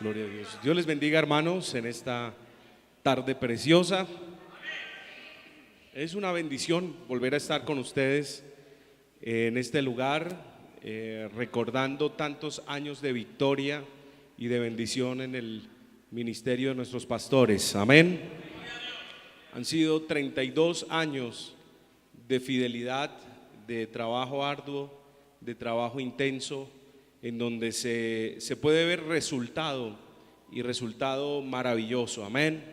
Gloria a Dios. Dios les bendiga, hermanos, en esta tarde preciosa. Es una bendición volver a estar con ustedes en este lugar, recordando tantos años de victoria y de bendición en el ministerio de nuestros pastores. Amén. Han sido 32 años de fidelidad, de trabajo arduo, de trabajo intenso, en donde se puede ver resultado y resultado maravilloso. Amén.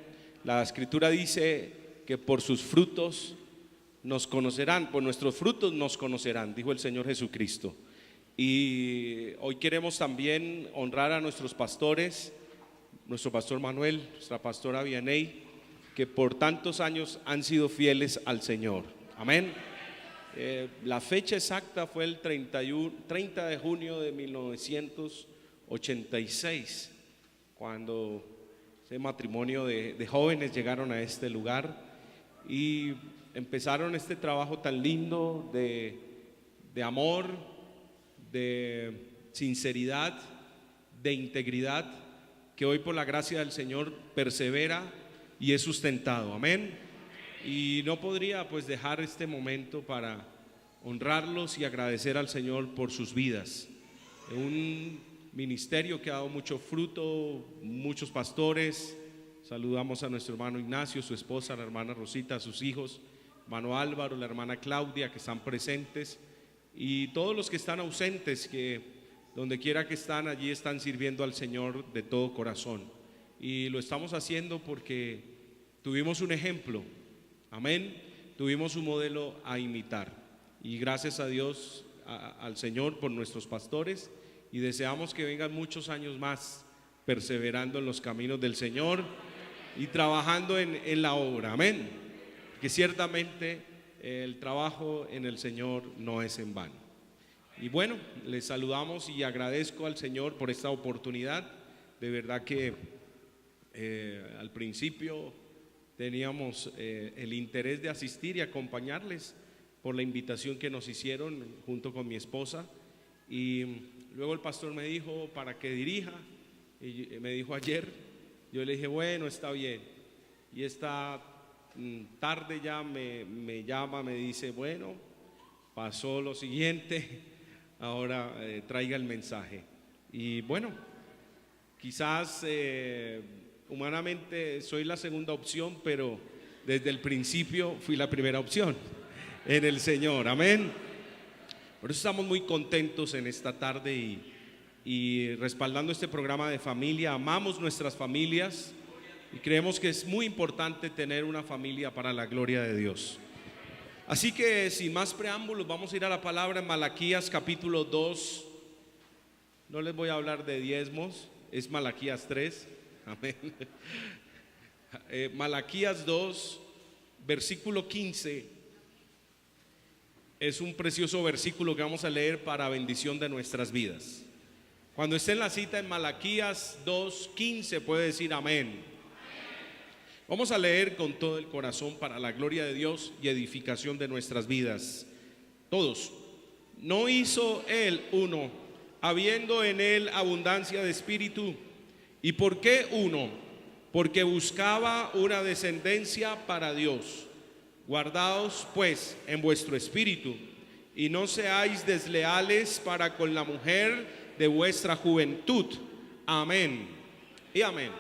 La escritura dice que por sus frutos nos conocerán, por nuestros frutos nos conocerán, dijo el Señor Jesucristo. Y hoy queremos también honrar a nuestros pastores, nuestro pastor Manuel, nuestra pastora Vianey, que por tantos años han sido fieles al Señor. Amén. La fecha exacta fue el 30 de junio de 1986, cuando ese matrimonio de jóvenes llegaron a este lugar y empezaron este trabajo tan lindo de amor, de sinceridad, de integridad, que hoy por la gracia del Señor persevera y es sustentado. Amén. Y no podría pues dejar este momento para honrarlos y agradecer al Señor por sus vidas. Un ministerio que ha dado mucho fruto, muchos pastores. Saludamos a nuestro hermano Ignacio, su esposa, la hermana Rosita, a sus hijos, hermano Álvaro, la hermana Claudia, que están presentes, y todos los que están ausentes, que donde quiera que están, allí están sirviendo al Señor de todo corazón. Y lo estamos haciendo porque tuvimos un ejemplo. Amén. Tuvimos un modelo a imitar y gracias a Dios, al Señor por nuestros pastores, y deseamos que vengan muchos años más perseverando en los caminos del Señor y trabajando en la obra. Amén. Que ciertamente el trabajo en el Señor no es en vano. Y bueno, les saludamos y agradezco al Señor por esta oportunidad. De verdad que al principio teníamos el interés de asistir y acompañarles por la invitación que nos hicieron junto con mi esposa, y luego el pastor me dijo para que dirija, y me dijo ayer. Yo le dije bueno, está bien, y esta tarde ya me llama, me dice bueno, pasó lo siguiente, ahora traiga el mensaje. Y bueno, quizás humanamente soy la segunda opción, pero desde el principio fui la primera opción en el Señor. Amén. Por eso estamos muy contentos en esta tarde y respaldando este programa de familia. Amamos nuestras familias y creemos que es muy importante tener una familia para la gloria de Dios. Así que sin más preámbulos, vamos a ir a la palabra en Malaquías capítulo 2. No les voy a hablar de diezmos, es Malaquías 3. Amén. Malaquías 2, versículo 15, es un precioso versículo que vamos a leer para bendición de nuestras vidas. Cuando esté en la cita en Malaquías 2:15 puede decir amén. Vamos a leer con todo el corazón para la gloria de Dios y edificación de nuestras vidas. Todos. No hizo él uno, habiendo en él abundancia de espíritu. ¿Y por qué uno? Porque buscaba una descendencia para Dios. Guardaos pues en vuestro espíritu, y no seáis desleales para con la mujer de vuestra juventud. Amén y amén.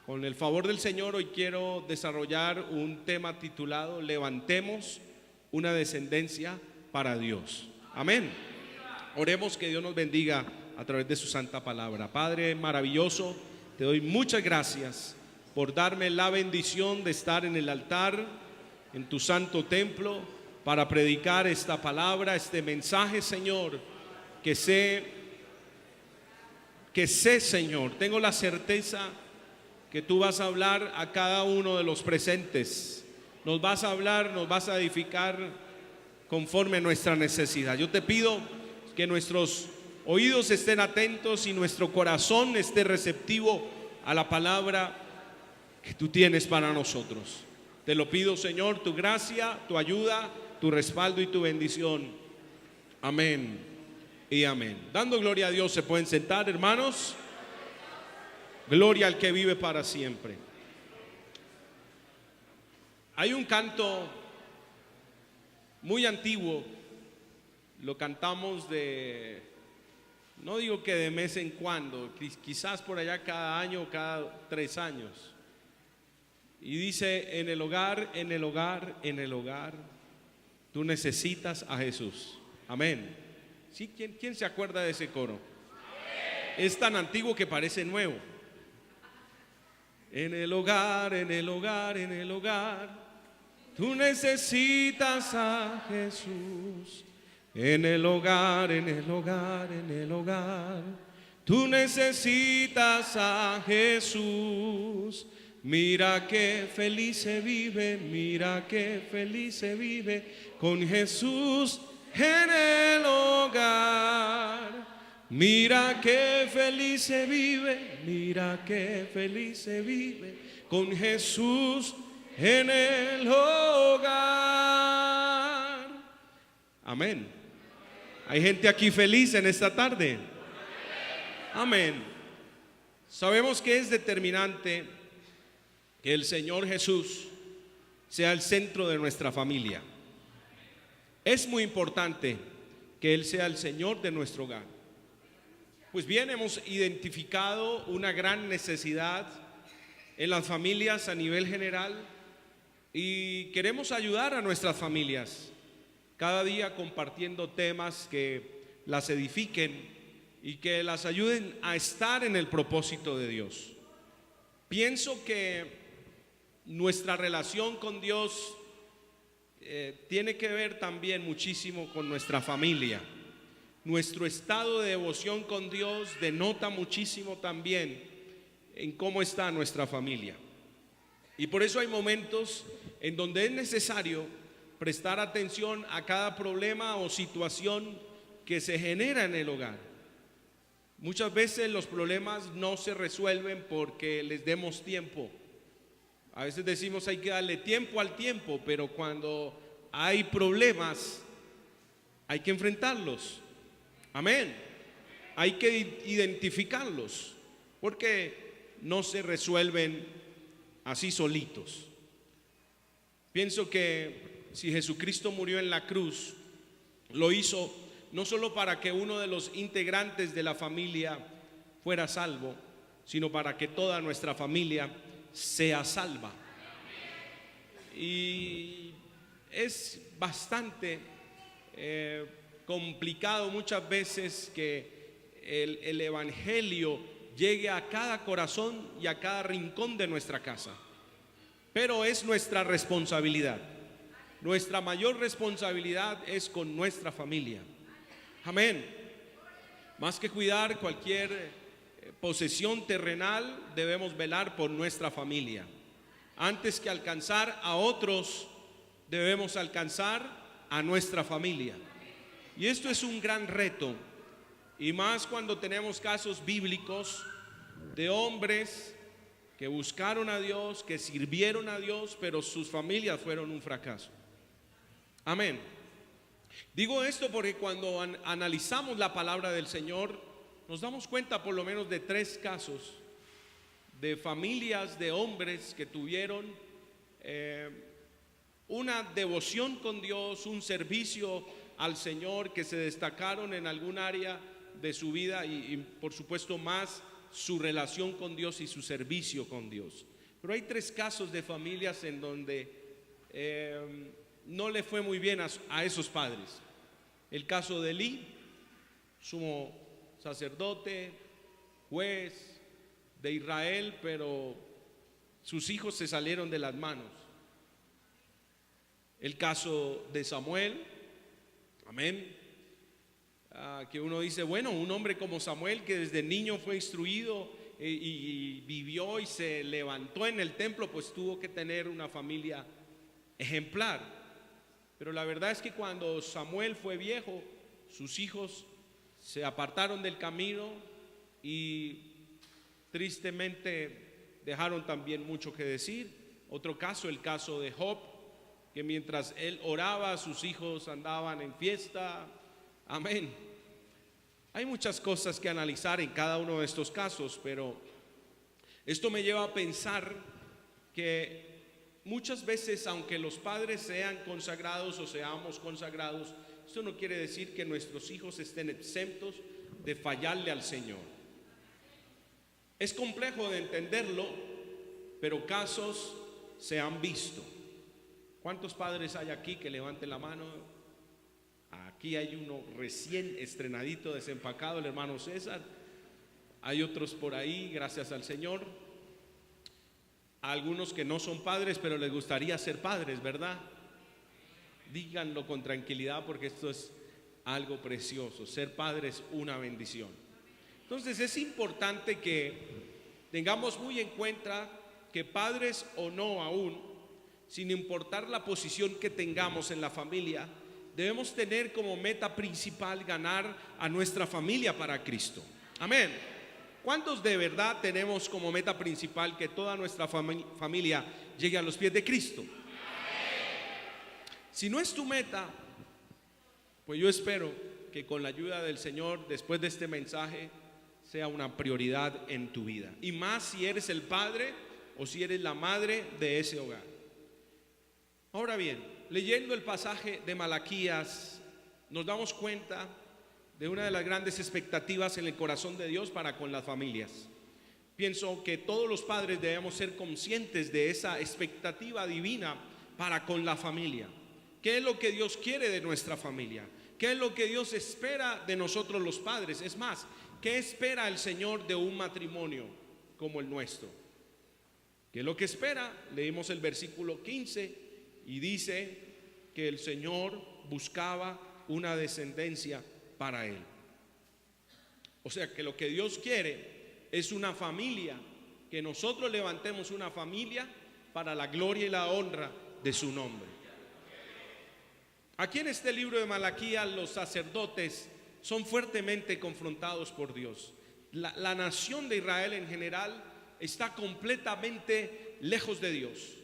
Con el favor del Señor, hoy quiero desarrollar un tema titulado Levantemos una descendencia para Dios. Amén. Oremos, que Dios nos bendiga a través de su santa palabra. Padre maravilloso, te doy muchas gracias por darme la bendición de estar en el altar, en tu santo templo, para predicar esta palabra, este mensaje, Señor, que sé, Señor, tengo la certeza que tú vas a hablar a cada uno de los presentes. Nos vas a hablar, nos vas a edificar conforme a nuestra necesidad. Yo te pido que nuestros oídos estén atentos y nuestro corazón esté receptivo a la palabra que tú tienes para nosotros. Te lo pido, Señor, tu gracia, tu ayuda, tu respaldo y tu bendición. Amén y amén. Dando gloria a Dios, ¿se pueden sentar, hermanos? Gloria al que vive para siempre. Hay un canto muy antiguo, lo cantamos no digo que de mes en cuando, quizás por allá cada año o cada 3 años. Y dice: en el hogar, en el hogar, en el hogar, tú necesitas a Jesús. Amén. ¿Sí? ¿Quién se acuerda de ese coro? Es tan antiguo que parece nuevo. En el hogar, en el hogar, en el hogar, tú necesitas a Jesús. En el hogar, en el hogar, en el hogar, tú necesitas a Jesús. Mira qué feliz se vive, mira qué feliz se vive con Jesús en el hogar. Mira qué feliz se vive, mira qué feliz se vive con Jesús en el hogar. Amén. Hay gente aquí feliz en esta tarde. Amén. Sabemos que es determinante que el Señor Jesús sea el centro de nuestra familia. Es muy importante que Él sea el Señor de nuestro hogar. Pues bien, hemos identificado una gran necesidad en las familias a nivel general y queremos ayudar a nuestras familias cada día compartiendo temas que las edifiquen y que las ayuden a estar en el propósito de Dios. Pienso que nuestra relación con Dios tiene que ver también muchísimo con nuestra familia. Nuestro estado de devoción con Dios denota muchísimo también en cómo está nuestra familia. Y por eso hay momentos en donde es necesario prestar atención a cada problema o situación que se genera en el hogar. Muchas veces los problemas no se resuelven porque les demos tiempo. A veces decimos hay que darle tiempo al tiempo, pero cuando hay problemas hay que enfrentarlos. Amén. Hay que identificarlos porque no se resuelven así solitos. Pienso que si Jesucristo murió en la cruz, lo hizo no solo para que uno de los integrantes de la familia fuera salvo, sino para que toda nuestra familia sea salva. Y es bastante complicado muchas veces que el evangelio llegue a cada corazón y a cada rincón de nuestra casa, pero es nuestra responsabilidad. Nuestra mayor responsabilidad es con nuestra familia. Amén. Más que cuidar cualquier posesión terrenal, debemos velar por nuestra familia. Antes que alcanzar a otros, debemos alcanzar a nuestra familia. Y esto es un gran reto, y más cuando tenemos casos bíblicos de hombres que buscaron a Dios, que sirvieron a Dios, pero sus familias fueron un fracaso. Amén. Digo esto porque cuando analizamos la palabra del Señor, nos damos cuenta por lo menos de 3 casos de familias de hombres que tuvieron una devoción con Dios, un servicio al Señor, que se destacaron en algún área de su vida y por supuesto más su relación con Dios y su servicio con Dios. Pero hay 3 casos de familias en donde no le fue muy bien a esos padres. El caso de Elí, sumo sacerdote, juez de Israel, pero sus hijos se salieron de las manos. El caso de Samuel, amén, que uno dice, bueno, un hombre como Samuel que desde niño fue instruido y vivió y se levantó en el templo, pues tuvo que tener una familia ejemplar. Pero la verdad es que cuando Samuel fue viejo, sus hijos se apartaron del camino y tristemente dejaron también mucho que decir. Otro caso, el caso de Job, que mientras él oraba, sus hijos andaban en fiesta. Amén. Hay muchas cosas que analizar en cada uno de estos casos, pero Esto me lleva a pensar que muchas veces, aunque los padres sean consagrados o seamos consagrados, esto no quiere decir que nuestros hijos estén exentos de fallarle al Señor. Es complejo de entenderlo, pero casos se han visto. ¿Cuántos padres hay aquí que levanten la mano? Aquí hay uno recién estrenadito, desempacado, el hermano César. Hay otros por ahí, gracias al Señor. Algunos que no son padres, pero les gustaría ser padres, ¿verdad? Díganlo con tranquilidad, porque esto es algo precioso. Ser padre es una bendición. Entonces es importante que tengamos muy en cuenta que padres o no aún, sin importar la posición que tengamos en la familia, debemos tener como meta principal ganar a nuestra familia para Cristo. Amén. ¿Cuántos de verdad tenemos como meta principal que toda nuestra familia llegue a los pies de Cristo? Si no es tu meta, pues yo espero que con la ayuda del Señor, después de este mensaje, sea una prioridad en tu vida. Y más si eres el padre o si eres la madre de ese hogar. Ahora bien, leyendo el pasaje de Malaquías, nos damos cuenta de una de las grandes expectativas en el corazón de Dios para con las familias. Pienso que todos los padres debemos ser conscientes de esa expectativa divina para con la familia. ¿Qué es lo que Dios quiere de nuestra familia? ¿Qué es lo que Dios espera de nosotros los padres? Es más, ¿qué espera el Señor de un matrimonio como el nuestro? ¿Qué es lo que espera? Leímos el versículo 15 y dice que el Señor buscaba una descendencia para él. O sea que lo que Dios quiere es una familia, que nosotros levantemos una familia para la gloria y la honra de su nombre. Aquí en este libro de Malaquías los sacerdotes son fuertemente confrontados por Dios. La nación de Israel en general está completamente lejos de Dios.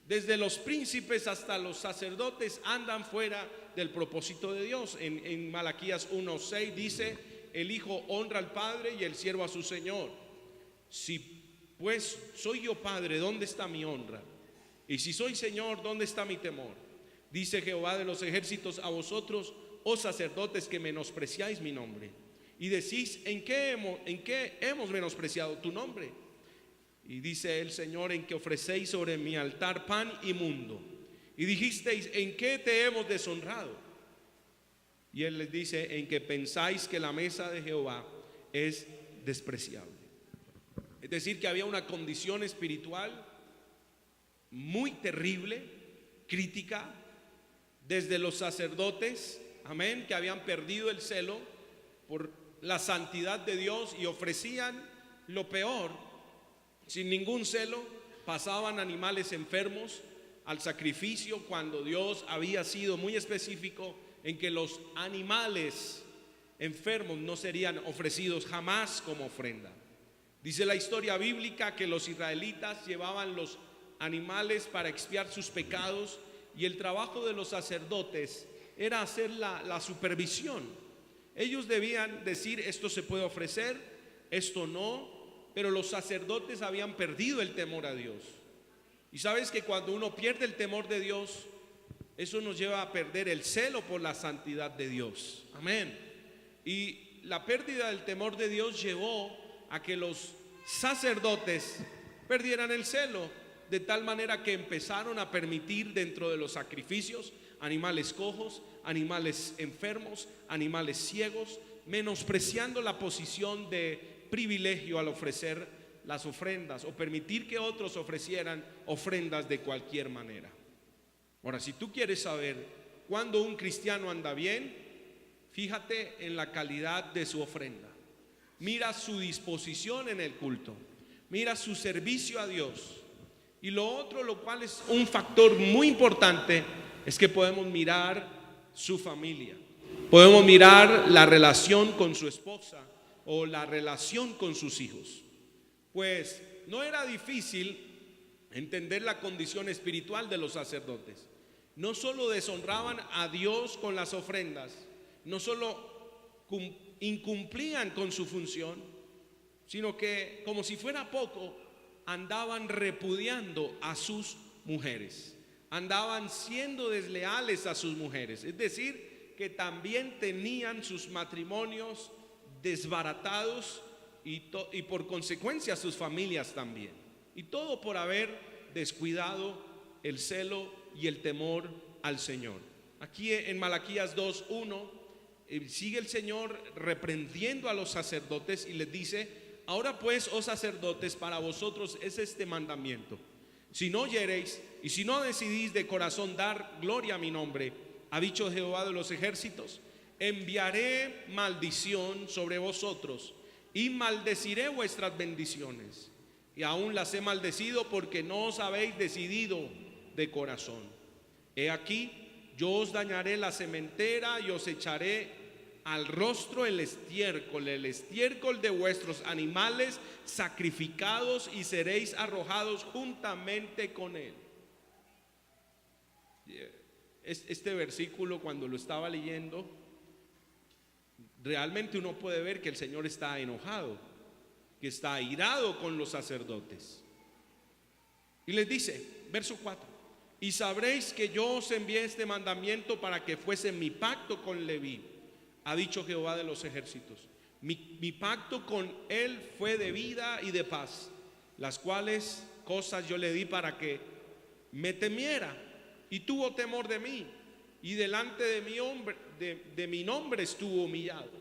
Desde los príncipes hasta los sacerdotes andan fuera del propósito de Dios. En Malaquías 1:6 dice: el hijo honra al padre y el siervo a su señor. Si pues soy yo padre, ¿dónde está mi honra? Y si soy señor, ¿dónde está mi temor? Dice Jehová de los ejércitos a vosotros, oh sacerdotes, que menospreciáis mi nombre. Y decís: ¿en qué hemos menospreciado tu nombre? Y dice el Señor: en que ofrecéis sobre mi altar pan inmundo. Y dijisteis: ¿en qué te hemos deshonrado? Y él les dice: en que pensáis que la mesa de Jehová es despreciable. Es decir, que había una condición espiritual muy terrible, crítica, desde los sacerdotes, amén, que habían perdido el celo por la santidad de Dios y ofrecían lo peor, sin ningún celo. Pasaban animales enfermos al sacrificio, cuando Dios había sido muy específico en que los animales enfermos no serían ofrecidos jamás como ofrenda. Dice la historia bíblica que los israelitas llevaban los animales para expiar sus pecados, y el trabajo de los sacerdotes era hacer la supervisión. Ellos debían decir: esto se puede ofrecer, esto no. Pero los sacerdotes habían perdido el temor a Dios. Y sabes que cuando uno pierde el temor de Dios, eso nos lleva a perder el celo por la santidad de Dios. Amén. Y la pérdida del temor de Dios llevó a que los sacerdotes perdieran el celo, de tal manera que empezaron a permitir dentro de los sacrificios animales cojos, animales enfermos, animales ciegos, menospreciando la posición de privilegio al ofrecer las ofrendas o permitir que otros ofrecieran ofrendas de cualquier manera. Ahora, si tú quieres saber cuándo un cristiano anda bien, fíjate en la calidad de su ofrenda. Mira su disposición en el culto, mira su servicio a Dios. Y lo otro, lo cual es un factor muy importante, es que podemos mirar su familia. Podemos mirar la relación con su esposa o la relación con sus hijos. Pues no era difícil entender la condición espiritual de los sacerdotes. No solo deshonraban a Dios con las ofrendas, no solo incumplían con su función, sino que, como si fuera poco, andaban repudiando a sus mujeres, andaban siendo desleales a sus mujeres, es decir, que también tenían sus matrimonios desbaratados y por consecuencia sus familias también, y todo por haber descuidado el celo y el temor al Señor. Aquí en Malaquías 2:1 sigue el Señor reprendiendo a los sacerdotes y les dice: ahora pues, oh sacerdotes, para vosotros es este mandamiento: si no oyereis y si no decidís de corazón dar gloria a mi nombre, ha dicho Jehová de los ejércitos, enviaré maldición sobre vosotros y maldeciré vuestras bendiciones, y aún las he maldecido porque no os habéis decidido de corazón. He aquí, yo os dañaré la sementera y os echaré al rostro el estiércol de vuestros animales sacrificados, y seréis arrojados juntamente con él. Este versículo, cuando lo estaba leyendo, realmente uno puede ver que el Señor está enojado, que está airado con los sacerdotes. Y les dice, verso 4: y sabréis que yo os envié este mandamiento para que fuese mi pacto con Leví, ha dicho Jehová de los ejércitos. Mi pacto con él fue de vida y de paz, las cuales cosas yo le di para que me temiera, y tuvo temor de mí, y delante de mi nombre estuvo humillado.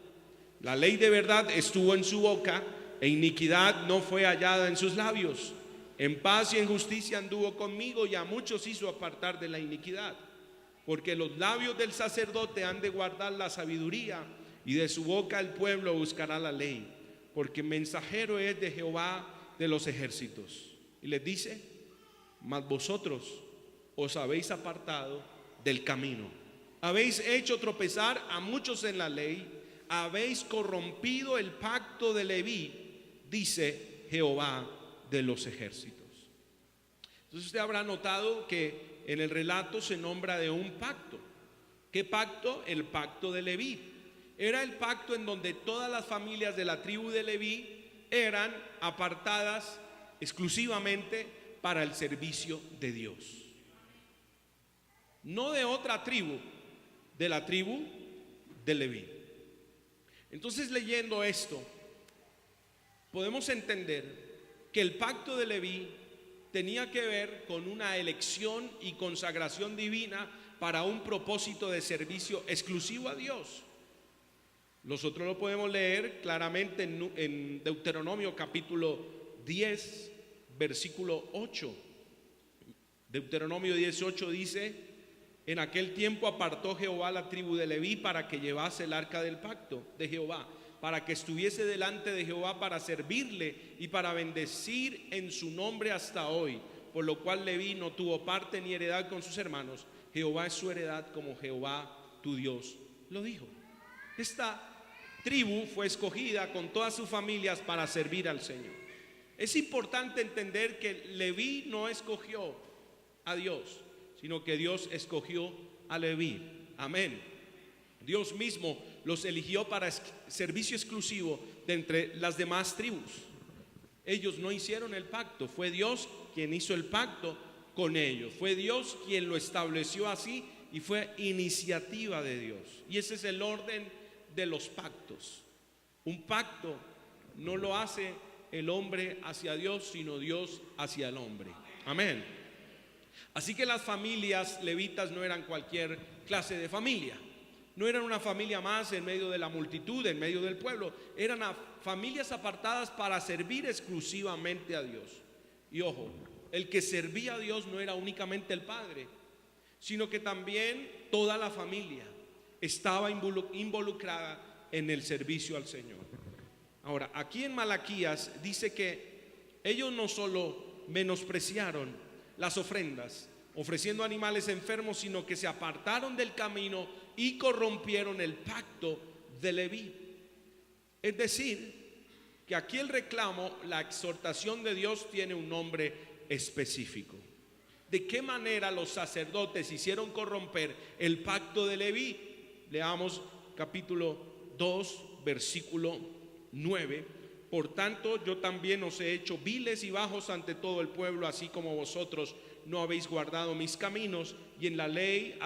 La ley de verdad estuvo en su boca, e iniquidad no fue hallada en sus labios. En paz y en justicia anduvo conmigo, y a muchos hizo apartar de la iniquidad. Porque los labios del sacerdote han de guardar la sabiduría, y de su boca el pueblo buscará la ley, porque mensajero es de Jehová de los ejércitos. Y les dice: mas vosotros os habéis apartado del camino, habéis hecho tropezar a muchos en la ley, habéis corrompido el pacto de Leví, dice Jehová de los ejércitos. Entonces usted habrá notado que en el relato se nombra de un pacto. ¿Qué pacto? El pacto de Leví. Era el pacto en donde todas las familias de la tribu de Leví eran apartadas exclusivamente para el servicio de Dios. No de otra tribu, de la tribu de Leví. Entonces, leyendo esto, podemos entender que el pacto de Leví tenía que ver con una elección y consagración divina para un propósito de servicio exclusivo a Dios. Nosotros lo podemos leer claramente en Deuteronomio capítulo 10, versículo 8. Deuteronomio 18 dice: en aquel tiempo apartó Jehová la tribu de Leví para que llevase el arca del pacto de Jehová, para que estuviese delante de Jehová para servirle y para bendecir en su nombre hasta hoy, por lo cual Leví no tuvo parte ni heredad con sus hermanos. Jehová es su heredad, como Jehová tu Dios lo dijo. Esta tribu fue escogida con todas sus familias para servir al Señor. Es importante entender que Leví no escogió a Dios, sino que Dios escogió a Leví. Amén. Dios mismo los eligió para servicio exclusivo de entre las demás tribus. Ellos no hicieron el pacto, fue Dios quien hizo el pacto con ellos. Fue Dios quien lo estableció así, y fue iniciativa de Dios. Y ese es el orden de los pactos. Un pacto no lo hace el hombre hacia Dios, sino Dios hacia el hombre. Amén. Así que las familias levitas no eran cualquier clase de familia. No eran una familia más en medio de la multitud, en medio del pueblo. Eran familias apartadas para servir exclusivamente a Dios. Y ojo, el que servía a Dios no era únicamente el padre, sino que también toda la familia estaba involucrada en el servicio al Señor. Ahora, aquí en Malaquías dice que ellos no solo menospreciaron las ofrendas, ofreciendo animales enfermos, sino que se apartaron del camino y corrompieron el pacto de Leví. Es decir, que aquí el reclamo, la exhortación de Dios tiene un nombre específico. ¿De qué manera los sacerdotes hicieron corromper el pacto de Leví? Leamos capítulo 2, versículo 9. Por tanto, yo también os he hecho viles y bajos ante todo el pueblo, así como vosotros no habéis guardado mis caminos, y en la ley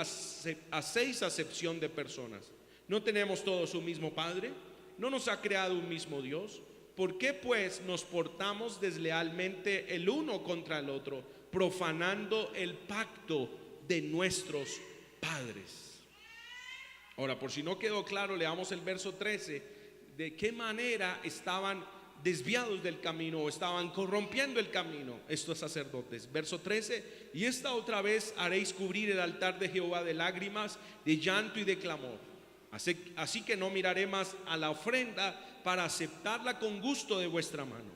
hacéis acepción de personas. ¿No tenemos todos un mismo Padre? ¿No nos ha creado un mismo Dios? ¿Por qué pues nos portamos deslealmente el uno contra el otro, profanando el pacto de nuestros padres? Ahora, por si no quedó claro, leamos el verso 13, de qué manera estaban desviados del camino o estaban corrompiendo el camino estos sacerdotes. Verso 13: y esta otra vez haréis cubrir el altar de Jehová de lágrimas, de llanto y de clamor. Así que no miraré más a la ofrenda para aceptarla con gusto de vuestra mano.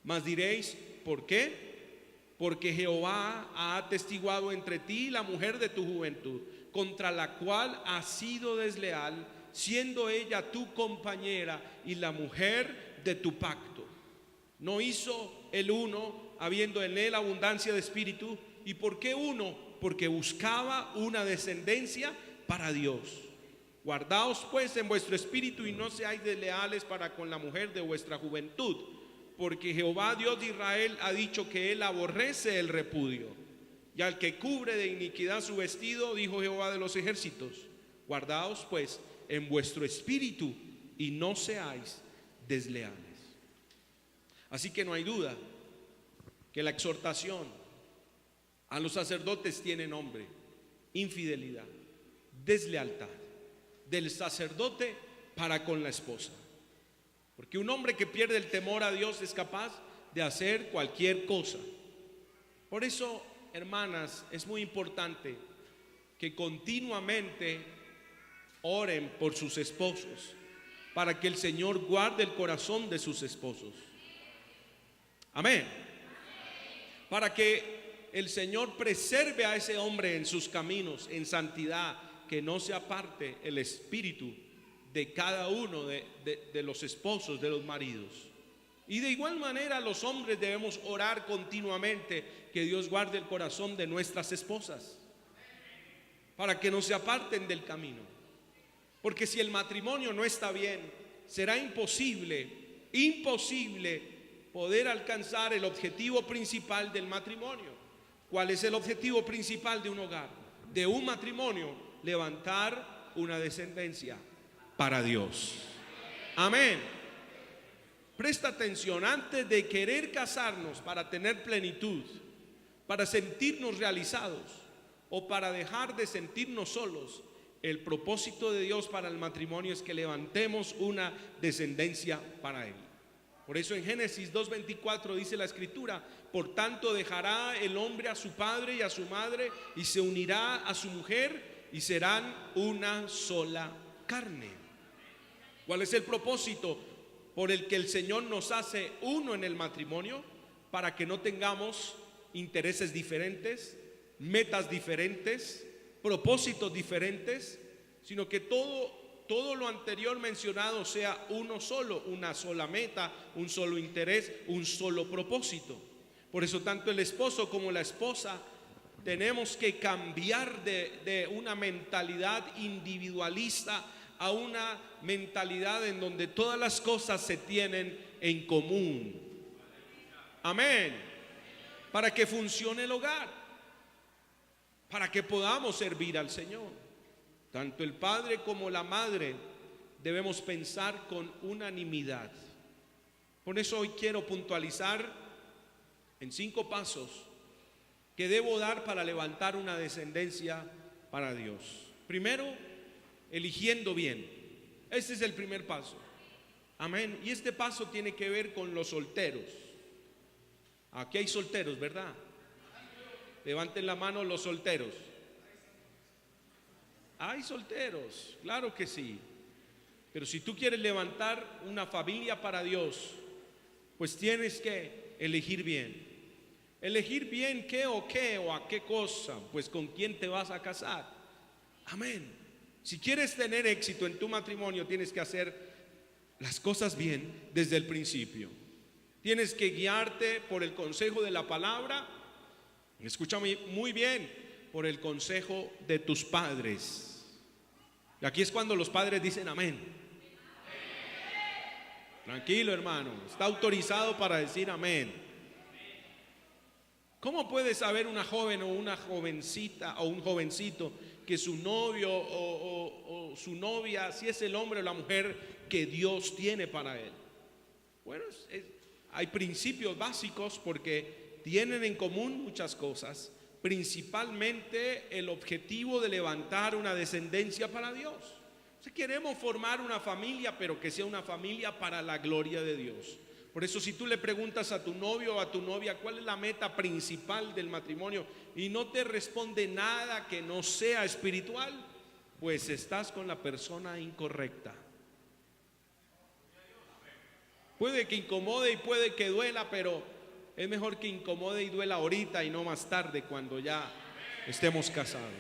Mas diréis, ¿por qué? Porque Jehová ha atestiguado entre ti y la mujer de tu juventud, contra la cual has sido desleal, siendo ella tu compañera y la mujer de tu pacto. No hizo el uno, habiendo en él abundancia de espíritu. ¿Y por qué uno? Porque buscaba una descendencia para Dios. Guardaos pues en vuestro espíritu y no seáis desleales para con la mujer de vuestra juventud, porque Jehová Dios de Israel ha dicho que él aborrece el repudio, y al que cubre de iniquidad su vestido, dijo Jehová de los ejércitos. Guardaos pues en vuestro espíritu y no seáis desleales. Así que no hay duda que la exhortación a los sacerdotes tiene nombre: infidelidad, deslealtad del sacerdote para con la esposa. Porque un hombre que pierde el temor a Dios es capaz de hacer cualquier cosa. Por eso, hermanas, es muy importante que continuamente oren por sus esposos, para que el Señor guarde el corazón de sus esposos. Amén. Para que el Señor preserve a ese hombre en sus caminos, en santidad, que no se aparte el espíritu de cada uno de los esposos, de los maridos. Y de igual manera los hombres debemos orar continuamente que Dios guarde el corazón de nuestras esposas, para que no se aparten del camino. Porque si el matrimonio no está bien, será imposible poder alcanzar el objetivo principal del matrimonio. ¿Cuál es el objetivo principal de un hogar, de un matrimonio? Levantar una descendencia para Dios. Amén. Presta atención: antes de querer casarnos para tener plenitud, para sentirnos realizados o para dejar de sentirnos solos, el propósito de Dios para el matrimonio es que levantemos una descendencia para Él. Por eso en Génesis 2:24 dice la escritura: por tanto dejará el hombre a su padre y a su madre y se unirá a su mujer y serán una sola carne. ¿Cuál es el propósito por el que el Señor nos hace uno en el matrimonio? Para que no tengamos intereses diferentes, metas diferentes, propósitos diferentes, sino que todo lo anterior mencionado sea uno solo, una sola meta, un solo interés, un solo propósito. Por eso tanto el esposo como la esposa tenemos que cambiar de una mentalidad individualista a una mentalidad en donde todas las cosas se tienen en común. Amén. Para que funcione el hogar, para que podamos servir al Señor. Tanto el padre como la madre debemos pensar con unanimidad. Por eso hoy quiero puntualizar en 5 pasos que debo dar para levantar una descendencia para Dios. Primero, eligiendo bien. Este es el primer paso. Amén. Y este paso tiene que ver con los solteros. Aquí hay solteros, ¿verdad? Levanten la mano los solteros. Hay solteros, claro que sí. Pero si tú quieres levantar una familia para Dios, pues tienes que elegir bien. Elegir bien qué o a qué cosa, pues con quién te vas a casar. Amén. Si quieres tener éxito en tu matrimonio, tienes que hacer las cosas bien desde el principio. Tienes que guiarte por el consejo de la palabra. Escúchame muy bien, por el consejo de tus padres. Y aquí es cuando los padres dicen amén. Tranquilo, hermano, está autorizado para decir amén. ¿Cómo puede saber una joven o una jovencita o un jovencito que su novio o su novia, si es el hombre o la mujer que Dios tiene para él? Bueno, hay principios básicos porque tienen en común muchas cosas, principalmente el objetivo de levantar una descendencia para Dios. Si queremos formar una familia, pero que sea una familia para la gloria de Dios. Por eso, si tú le preguntas a tu novio o a tu novia cuál es la meta principal del matrimonio y no te responde nada que no sea espiritual, pues estás con la persona incorrecta. Puede que incomode y puede que duela, pero es mejor que incomode y duela ahorita y no más tarde cuando ya estemos casados.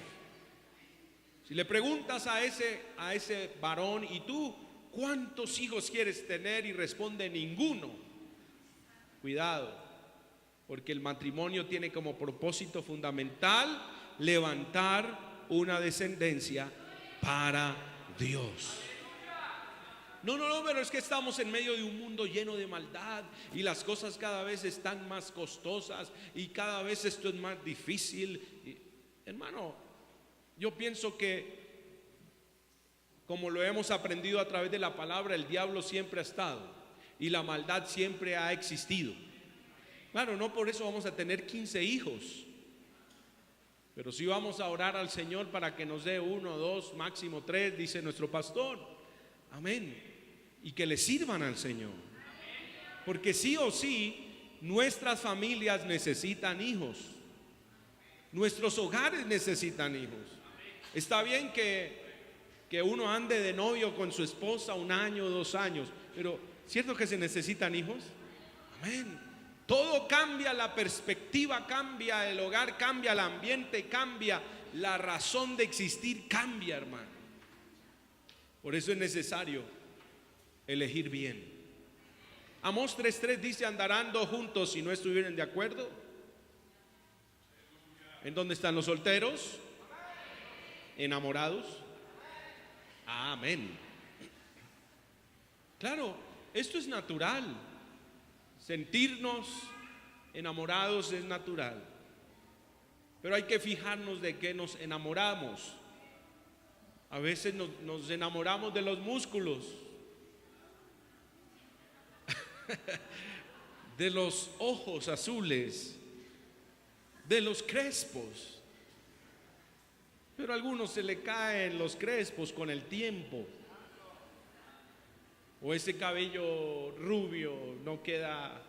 Si le preguntas a ese varón, ¿y tú cuántos hijos quieres tener? Y responde ninguno. Cuidado, porque el matrimonio tiene como propósito fundamental levantar una descendencia para Dios. No, pero es que estamos en medio de un mundo lleno de maldad y las cosas cada vez están más costosas y cada vez esto es más difícil. Hermano, yo pienso que, como lo hemos aprendido a través de la palabra, el diablo siempre ha estado y la maldad siempre ha existido. Claro, no por eso vamos a tener 15 hijos, pero sí vamos a orar al Señor para que nos dé 1, 2, máximo 3, dice nuestro pastor. Amén. Y que le sirvan al Señor, porque sí o sí nuestras familias necesitan hijos, nuestros hogares necesitan hijos. Está bien que uno ande de novio con su esposa 1 año, 2 años, pero ¿cierto que se necesitan hijos? Amén. Todo cambia, la perspectiva cambia, el hogar cambia, el ambiente cambia, la razón de existir cambia, hermano. Por eso es necesario elegir bien. Amós 3:3 dice: andarán dos juntos si no estuvieran de acuerdo. ¿En dónde están los solteros? ¿Enamorados? Amén. Claro, esto es natural. Sentirnos enamorados es natural. Pero hay que fijarnos de qué nos enamoramos. A veces nos enamoramos de los músculos, de los ojos azules, de los crespos. Pero a algunos se le caen los crespos con el tiempo. O ese cabello rubio no queda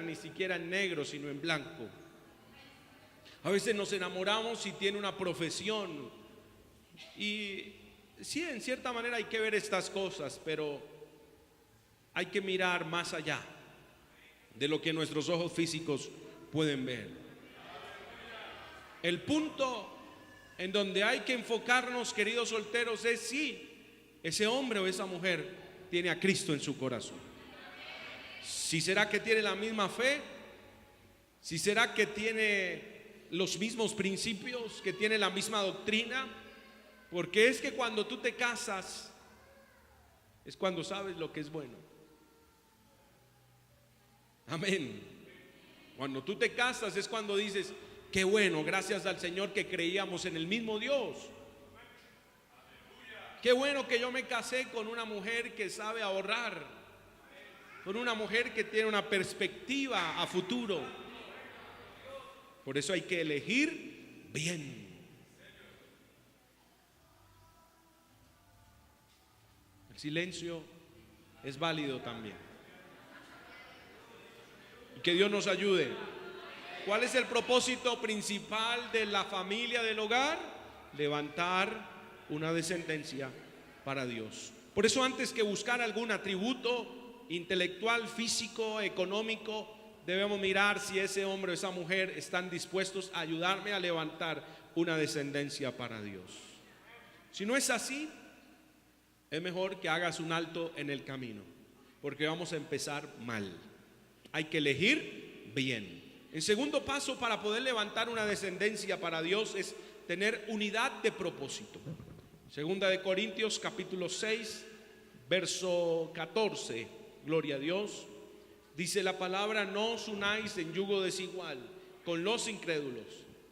ni siquiera en negro, sino en blanco. A veces nos enamoramos si tiene una profesión. Y sí, en cierta manera hay que ver estas cosas, pero hay que mirar más allá de lo que nuestros ojos físicos pueden ver. El punto en donde hay que enfocarnos, queridos solteros, es si ese hombre o esa mujer tiene a Cristo en su corazón. Si será que tiene la misma fe, si será que tiene los mismos principios, que tiene la misma doctrina. Porque es que cuando tú te casas es cuando sabes lo que es bueno. Amén. Cuando tú te casas es cuando dices: qué bueno, gracias al Señor que creíamos en el mismo Dios. Qué bueno que yo me casé con una mujer que sabe ahorrar, con una mujer que tiene una perspectiva a futuro. Por eso hay que elegir bien. El silencio es válido también. Y que Dios nos ayude. ¿Cuál es el propósito principal de la familia, del hogar? Levantar una descendencia para Dios. Por eso, antes que buscar algún atributo intelectual, físico, económico, debemos mirar si ese hombre o esa mujer están dispuestos a ayudarme a levantar una descendencia para Dios. Si no es así, es mejor que hagas un alto en el camino, porque vamos a empezar mal. Hay que elegir bien. El segundo paso para poder levantar una descendencia para Dios es tener unidad de propósito. Segunda de Corintios capítulo 6, verso 14, gloria a Dios. Dice la palabra: no os unáis en yugo desigual con los incrédulos,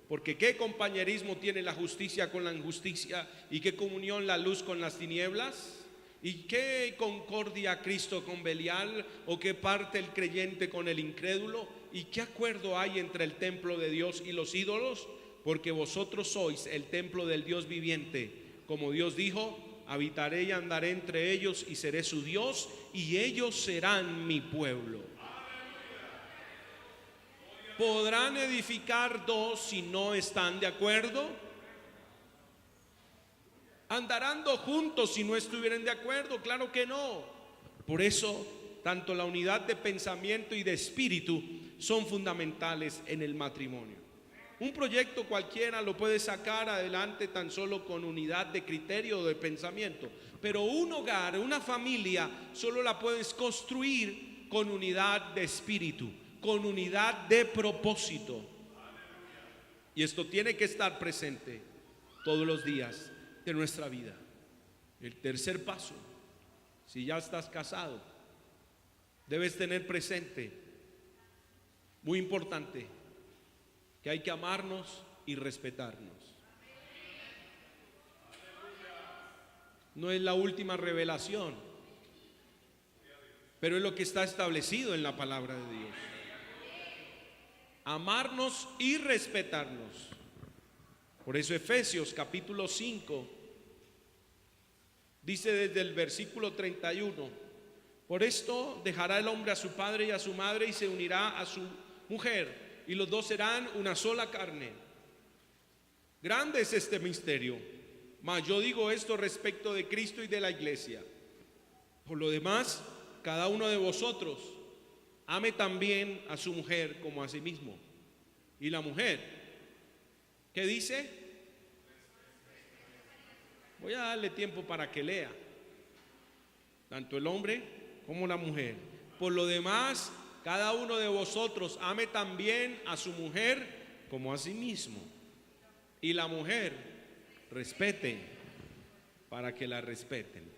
porque qué compañerismo tiene la justicia con la injusticia, y qué comunión la luz con las tinieblas, y qué concordia Cristo con Belial, o qué parte el creyente con el incrédulo, y qué acuerdo hay entre el templo de Dios y los ídolos, porque vosotros sois el templo del Dios viviente, como Dios dijo: habitaré y andaré entre ellos y seré su Dios, y ellos serán mi pueblo. ¿Podrán edificar dos si no están de acuerdo? ¿Andarán dos juntos si no estuvieran de acuerdo? Claro que no. Por eso, tanto la unidad de pensamiento y de espíritu son fundamentales en el matrimonio. Un proyecto cualquiera lo puede sacar adelante tan solo con unidad de criterio o de pensamiento, pero un hogar, una familia, solo la puedes construir con unidad de espíritu, con unidad de propósito. Y esto tiene que estar presente todos los días de nuestra vida. El tercer paso: si ya estás casado, debes tener presente, muy importante, que hay que amarnos y respetarnos. No es la última revelación, pero es lo que está establecido en la palabra de Dios. Amarnos y respetarnos. Por eso Efesios capítulo 5 dice desde el versículo 31: por esto dejará el hombre a su padre y a su madre y se unirá a su mujer, y los dos serán una sola carne. Grande es este misterio, mas yo digo esto respecto de Cristo y de la iglesia. Por lo demás, cada uno de vosotros ame también a su mujer como a sí mismo. Y la mujer, ¿qué dice? Voy a darle tiempo para que lea. Tanto el hombre como la mujer. Por lo demás, cada uno de vosotros ame también a su mujer como a sí mismo. Y la mujer, respete para que la respeten.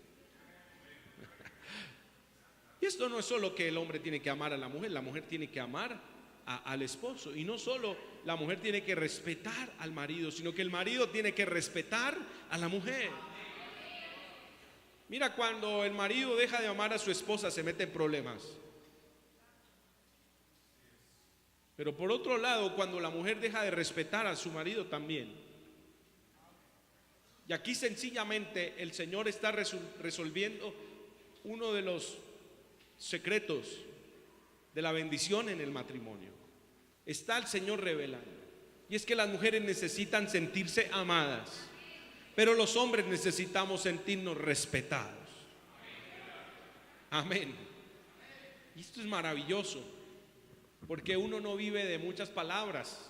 Y esto no es solo que el hombre tiene que amar a la mujer tiene que amar al esposo. Y no solo la mujer tiene que respetar al marido, sino que el marido tiene que respetar a la mujer. Mira, cuando el marido deja de amar a su esposa, se mete en problemas. Pero por otro lado, cuando la mujer deja de respetar a su marido también. Y aquí sencillamente el Señor está resolviendo uno de los secretos de la bendición en el matrimonio. Está el Señor revelando, y es que las mujeres necesitan sentirse amadas, pero los hombres necesitamos sentirnos respetados. Amén. Y esto es maravilloso, porque uno no vive de muchas palabras.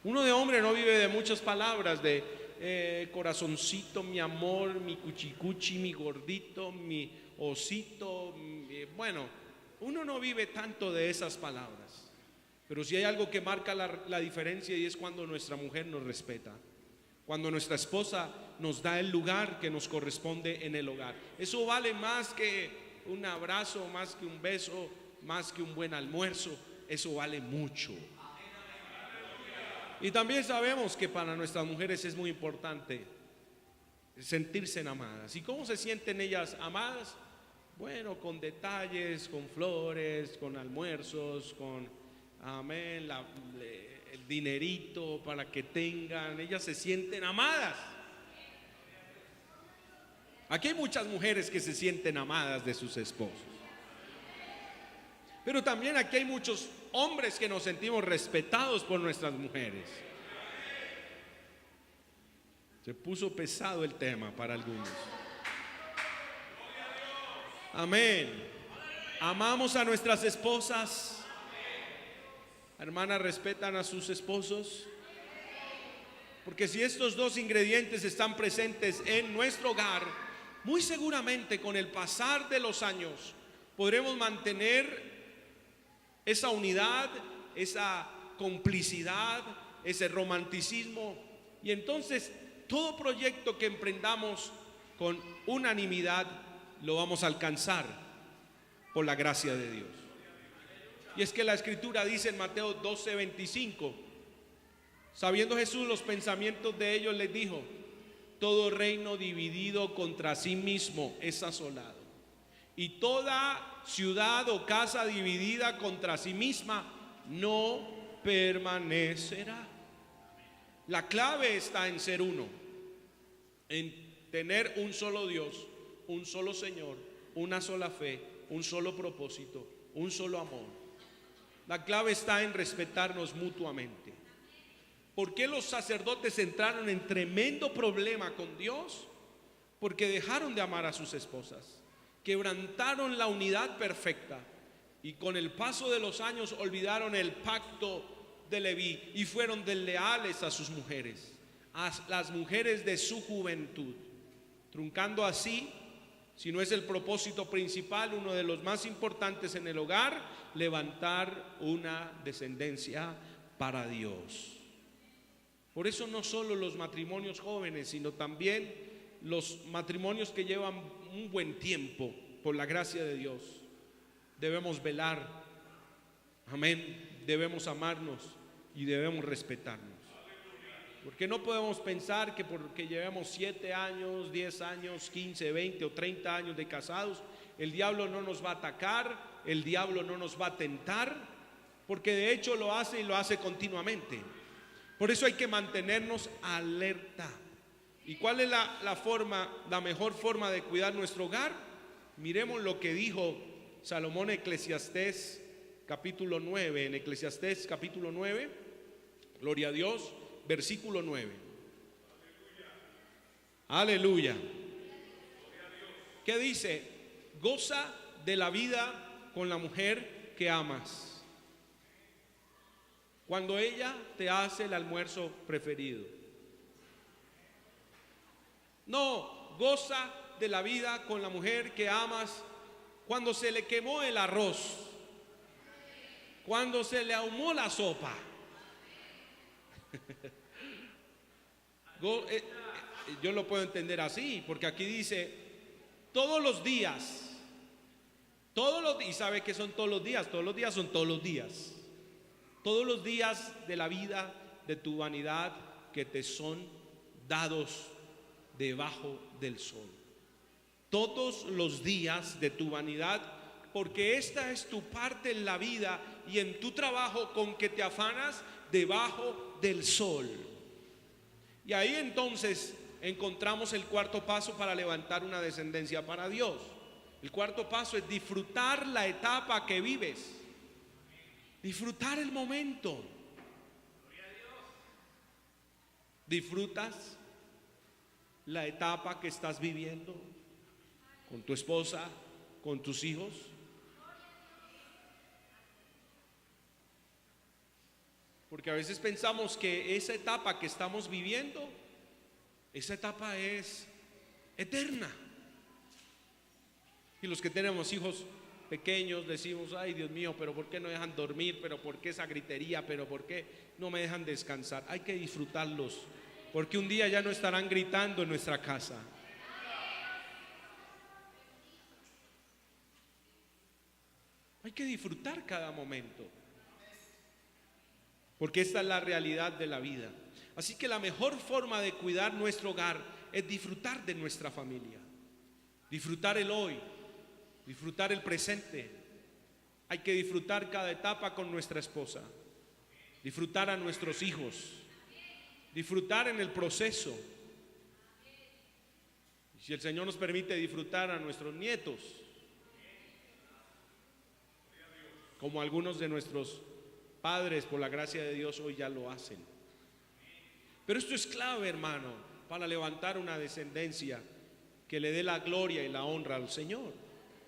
Uno de hombre no vive de muchas palabras, de corazoncito, mi amor, mi cuchicuchi, mi gordito, mi osito. Bueno, uno no vive tanto de esas palabras. Pero si hay algo que marca la diferencia, y es cuando nuestra mujer nos respeta, cuando nuestra esposa nos da el lugar que nos corresponde en el hogar. Eso vale más que un abrazo, más que un beso, más que un buen almuerzo. Eso vale mucho. Y también sabemos que para nuestras mujeres es muy importante sentirse amadas. ¿Y cómo se sienten ellas amadas? Bueno, con detalles, con flores, con almuerzos, con amén, el dinerito para que tengan. Ellas se sienten amadas. Aquí hay muchas mujeres que se sienten amadas de sus esposos, pero también aquí hay muchos hombres que nos sentimos respetados por nuestras mujeres. Se puso pesado el tema para algunos. Amén. Amamos a nuestras esposas. Hermanas, ¿respetan a sus esposos? Porque si estos dos ingredientes están presentes en nuestro hogar, muy seguramente con el pasar de los años podremos mantener esa unidad, esa complicidad, ese romanticismo. Y entonces todo proyecto que emprendamos con unanimidad lo vamos a alcanzar por la gracia de Dios. Y es que la Escritura dice en Mateo 12:25, sabiendo Jesús los pensamientos de ellos, les dijo: todo reino dividido contra sí mismo es asolado, y toda ciudad o casa dividida contra sí misma no permanecerá. La clave está en ser uno, en tener un solo Dios, un solo Señor, una sola fe, un solo propósito, un solo amor. La clave está en respetarnos mutuamente. ¿Por qué los sacerdotes entraron en tremendo problema con Dios? Porque dejaron de amar a sus esposas, quebrantaron la unidad perfecta y con el paso de los años olvidaron el pacto de Leví y fueron desleales a sus mujeres, a las mujeres de su juventud, truncando así, si no es el propósito principal, uno de los más importantes en el hogar: levantar una descendencia para Dios. Por eso no solo los matrimonios jóvenes, sino también los matrimonios que llevan un buen tiempo, por la gracia de Dios, debemos velar, amén, debemos amarnos y debemos respetarnos. Porque no podemos pensar que porque llevemos 7 años, 10 años, 15, 20 o 30 años de casados, el diablo no nos va a atacar, el diablo no nos va a tentar, porque de hecho lo hace y lo hace continuamente. Por eso hay que mantenernos alerta. ¿Y cuál es la mejor forma de cuidar nuestro hogar? Miremos lo que dijo Salomón en Eclesiastés capítulo 9. En Eclesiastés capítulo 9, gloria a Dios, versículo 9. Aleluya. ¿Qué dice? Goza de la vida con la mujer que amas, cuando ella te hace el almuerzo preferido. No, goza de la vida con la mujer que amas cuando se le quemó el arroz, cuando se le ahumó la sopa. Yo lo puedo entender así, porque aquí dice todos los días, y sabe que son todos los días son todos los días. Todos los días de la vida, de tu vanidad, que te son dados debajo del sol. Todos los días de tu vanidad, porque esta es tu parte en la vida y en tu trabajo con que te afanas debajo del sol. Y ahí entonces encontramos el cuarto paso para levantar una descendencia para Dios. El cuarto paso es disfrutar la etapa que vives. Disfrutar el momento. ¿Disfrutas la etapa que estás viviendo con tu esposa, con tus hijos? Porque a veces pensamos que esa etapa que estamos viviendo, esa etapa es eterna. Y los que tenemos hijos pequeños decimos: ay, Dios mío, pero ¿por qué no dejan dormir? ¿Pero por qué esa gritería? ¿Pero por qué no me dejan descansar? Hay que disfrutarlos, porque un día ya no estarán gritando en nuestra casa. Hay que disfrutar cada momento, porque esta es la realidad de la vida. Así que la mejor forma de cuidar nuestro hogar es disfrutar de nuestra familia, disfrutar el hoy, disfrutar el presente. Hay que disfrutar cada etapa con nuestra esposa, disfrutar a nuestros hijos, disfrutar en el proceso. Y si el Señor nos permite, disfrutar a nuestros nietos, como algunos de nuestros padres, por la gracia de Dios, hoy ya lo hacen. Pero esto es clave, hermano, para levantar una descendencia que le dé la gloria y la honra al Señor.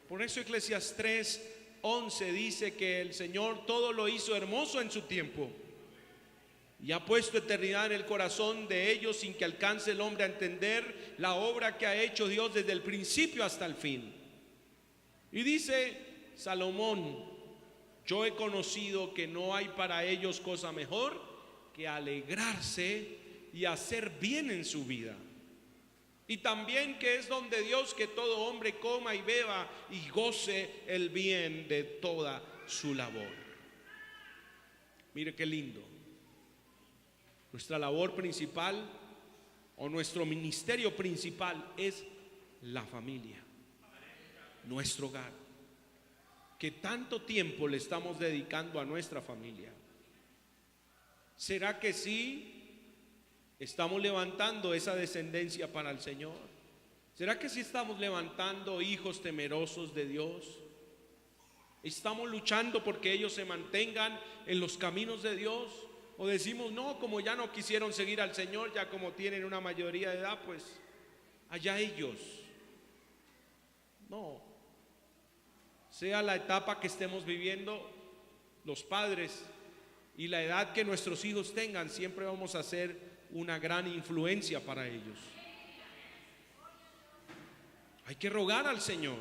Por eso Eclesiastés 3:11 dice que el Señor todo lo hizo hermoso en su tiempo y ha puesto eternidad en el corazón de ellos, sin que alcance el hombre a entender la obra que ha hecho Dios desde el principio hasta el fin. Y dice Salomón: yo he conocido que no hay para ellos cosa mejor que alegrarse y hacer bien en su vida. Y también que es don de Dios que todo hombre coma y beba y goce el bien de toda su labor. Mire qué lindo. Nuestra labor principal o nuestro ministerio principal es la familia, nuestro hogar. Que tanto tiempo le estamos dedicando a nuestra familia. ¿Será que sí estamos levantando esa descendencia para el Señor? ¿Será que sí estamos levantando hijos temerosos de Dios? ¿Estamos luchando porque ellos se mantengan en los caminos de Dios? ¿O decimos, no, como ya no quisieron seguir al Señor, ya como tienen una mayoría de edad, pues allá ellos? No. Sea la etapa que estemos viviendo, los padres y la edad que nuestros hijos tengan, siempre vamos a ser una gran influencia para ellos. Hay que rogar al Señor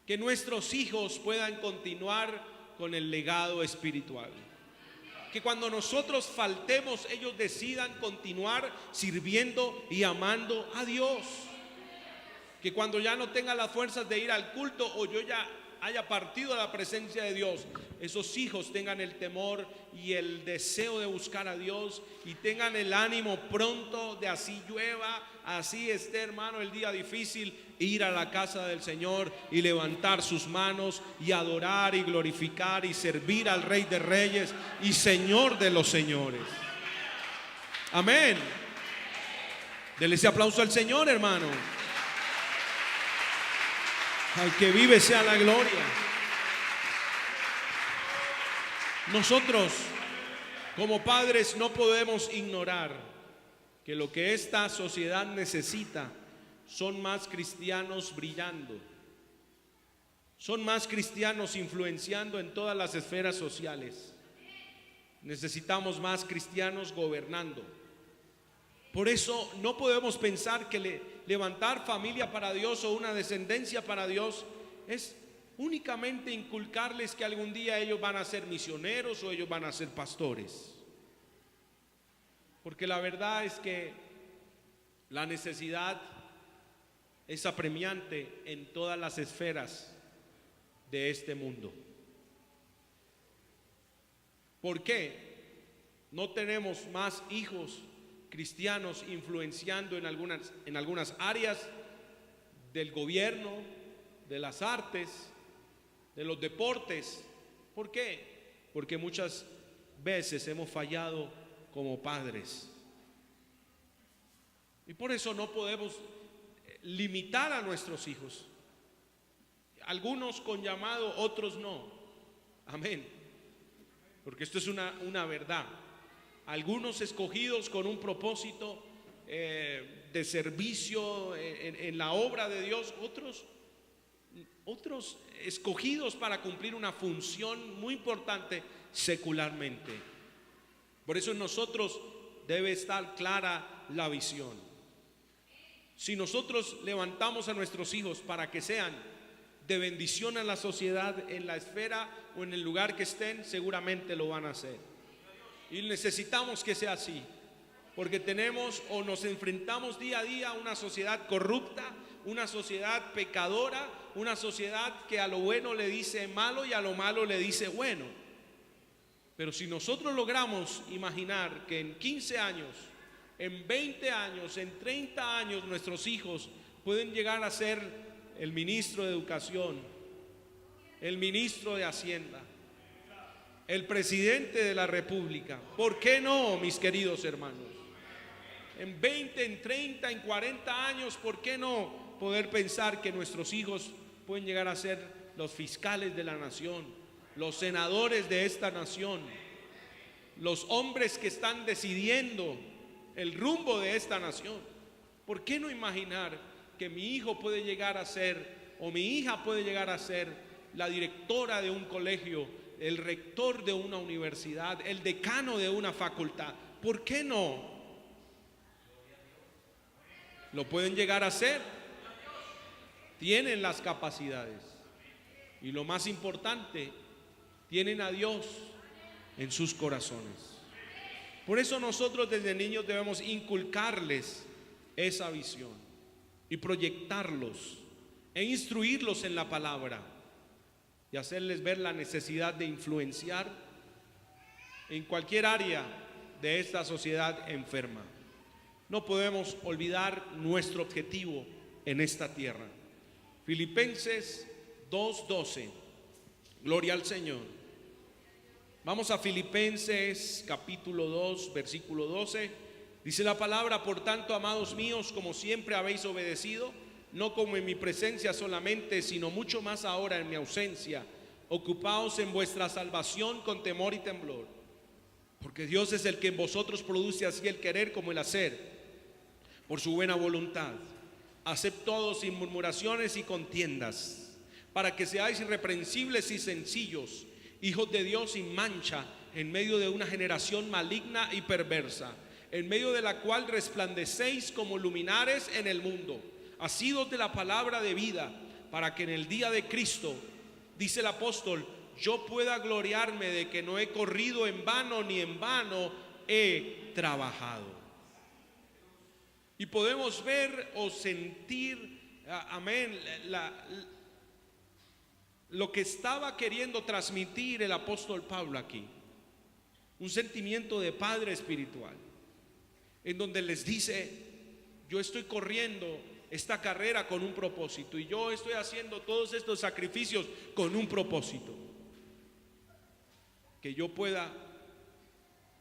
que nuestros hijos puedan continuar con el legado espiritual. Que cuando nosotros faltemos, ellos decidan continuar sirviendo y amando a Dios. Que cuando ya no tengan las fuerzas de ir al culto o yo ya haya partido a la presencia de Dios, esos hijos tengan el temor y el deseo de buscar a Dios y tengan el ánimo pronto de, así llueva, así esté, hermano, el día difícil, ir a la casa del Señor y levantar sus manos y adorar y glorificar y servir al Rey de Reyes y Señor de los señores. Amén. Dele ese aplauso al Señor, hermano. Al que vive sea la gloria. Nosotros, como padres, no podemos ignorar que lo que esta sociedad necesita son más cristianos brillando, son más cristianos influenciando en todas las esferas sociales. Necesitamos más cristianos gobernando. Por eso no podemos pensar que levantar familia para Dios o una descendencia para Dios es únicamente inculcarles que algún día ellos van a ser misioneros o ellos van a ser pastores. Porque la verdad es que la necesidad es apremiante en todas las esferas de este mundo. ¿Por qué no tenemos más hijos cristianos influenciando en algunas áreas del gobierno, de las artes, de los deportes? ¿Por qué? Porque muchas veces hemos fallado como padres. Y por eso no podemos limitar a nuestros hijos. Algunos con llamado, otros no. Amén. Porque esto es una verdad. Algunos escogidos con un propósito de servicio en la obra de Dios, otros escogidos para cumplir una función muy importante secularmente. Por eso en nosotros debe estar clara la visión. Si nosotros levantamos a nuestros hijos para que sean de bendición a la sociedad, en la esfera o en el lugar que estén, seguramente lo van a hacer. Y necesitamos que sea así, porque tenemos o nos enfrentamos día a día a una sociedad corrupta, una sociedad pecadora, una sociedad que a lo bueno le dice malo y a lo malo le dice bueno. Pero si nosotros logramos imaginar que en 15 años, en 20 años, en 30 años nuestros hijos pueden llegar a ser el ministro de Educación, el ministro de Hacienda, el presidente de la República, ¿por qué no, mis queridos hermanos? En 20, en 30, en 40 años, ¿por qué no poder pensar que nuestros hijos pueden llegar a ser los fiscales de la nación, los senadores de esta nación, los hombres que están decidiendo el rumbo de esta nación? ¿Por qué no imaginar que mi hijo puede llegar a ser, o mi hija puede llegar a ser, la directora de un colegio, el rector de una universidad, el decano de una facultad? ¿Por qué no? Lo pueden llegar a ser. Tienen las capacidades. Y lo más importante, tienen a Dios en sus corazones. Por eso nosotros desde niños debemos inculcarles esa visión. y proyectarlos e instruirlos en la palabra y hacerles ver la necesidad de influenciar en cualquier área de esta sociedad enferma. No podemos olvidar nuestro objetivo en esta tierra. Filipenses 2:12. Gloria al Señor. Vamos a Filipenses capítulo 2, versículo 12. Dice la palabra: por tanto, amados míos, como siempre habéis obedecido, no como en mi presencia solamente, sino mucho más ahora en mi ausencia, ocupaos en vuestra salvación con temor y temblor, porque Dios es el que en vosotros produce así el querer como el hacer, por su buena voluntad. Haced todo sin murmuraciones y contiendas, para que seáis irreprensibles y sencillos, hijos de Dios sin mancha, en medio de una generación maligna y perversa, en medio de la cual resplandecéis como luminares en el mundo, asidos de la palabra de vida, para que en el día de Cristo, dice el apóstol, yo pueda gloriarme de que no he corrido en vano, ni en vano he trabajado. Y podemos ver o sentir, amén, lo que estaba queriendo transmitir el apóstol Pablo aquí. Un sentimiento de padre espiritual, en donde les dice: yo estoy corriendo esta carrera con un propósito, y yo estoy haciendo todos estos sacrificios con un propósito, que yo pueda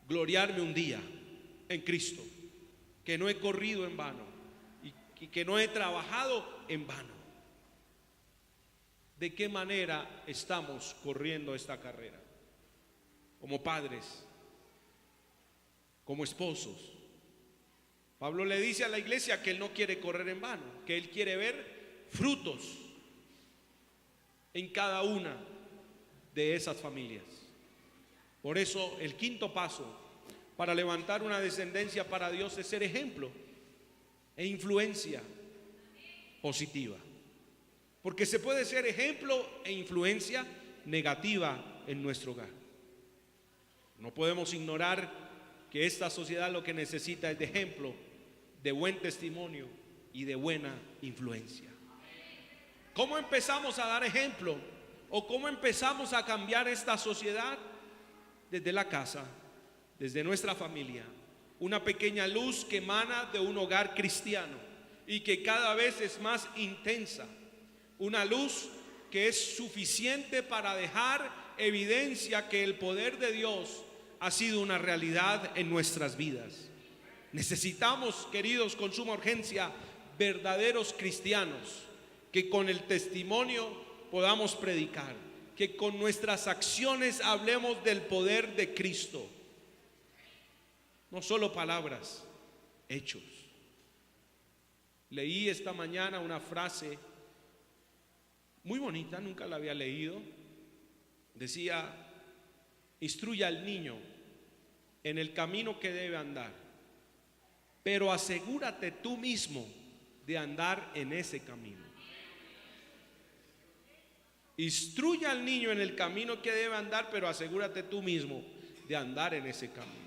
gloriarme un día en Cristo, que no he corrido en vano y que no he trabajado en vano. ¿De qué manera estamos corriendo esta carrera? Como padres, como esposos. Pablo le dice a la iglesia que él no quiere correr en vano, que él quiere ver frutos en cada una de esas familias. Por eso el quinto paso para levantar una descendencia para Dios es ser ejemplo e influencia positiva. Porque se puede ser ejemplo e influencia negativa en nuestro hogar. No podemos ignorar que esta sociedad lo que necesita es de ejemplo, de buen testimonio y de buena influencia. ¿Cómo empezamos a dar ejemplo? ¿O cómo empezamos a cambiar esta sociedad? Desde la casa, desde nuestra familia. Una pequeña luz que emana de un hogar cristiano y que cada vez es más intensa. Una luz que es suficiente para dejar evidencia que el poder de Dios ha sido una realidad en nuestras vidas. Necesitamos, queridos, con suma urgencia, verdaderos cristianos que con el testimonio podamos predicar, que con nuestras acciones hablemos del poder de Cristo. No solo palabras, hechos. Leí esta mañana una frase muy bonita, nunca la había leído. Decía: instruye al niño en el camino que debe andar, pero asegúrate tú mismo de andar en ese camino. Instruye al niño en el camino que debe andar, pero asegúrate tú mismo de andar en ese camino.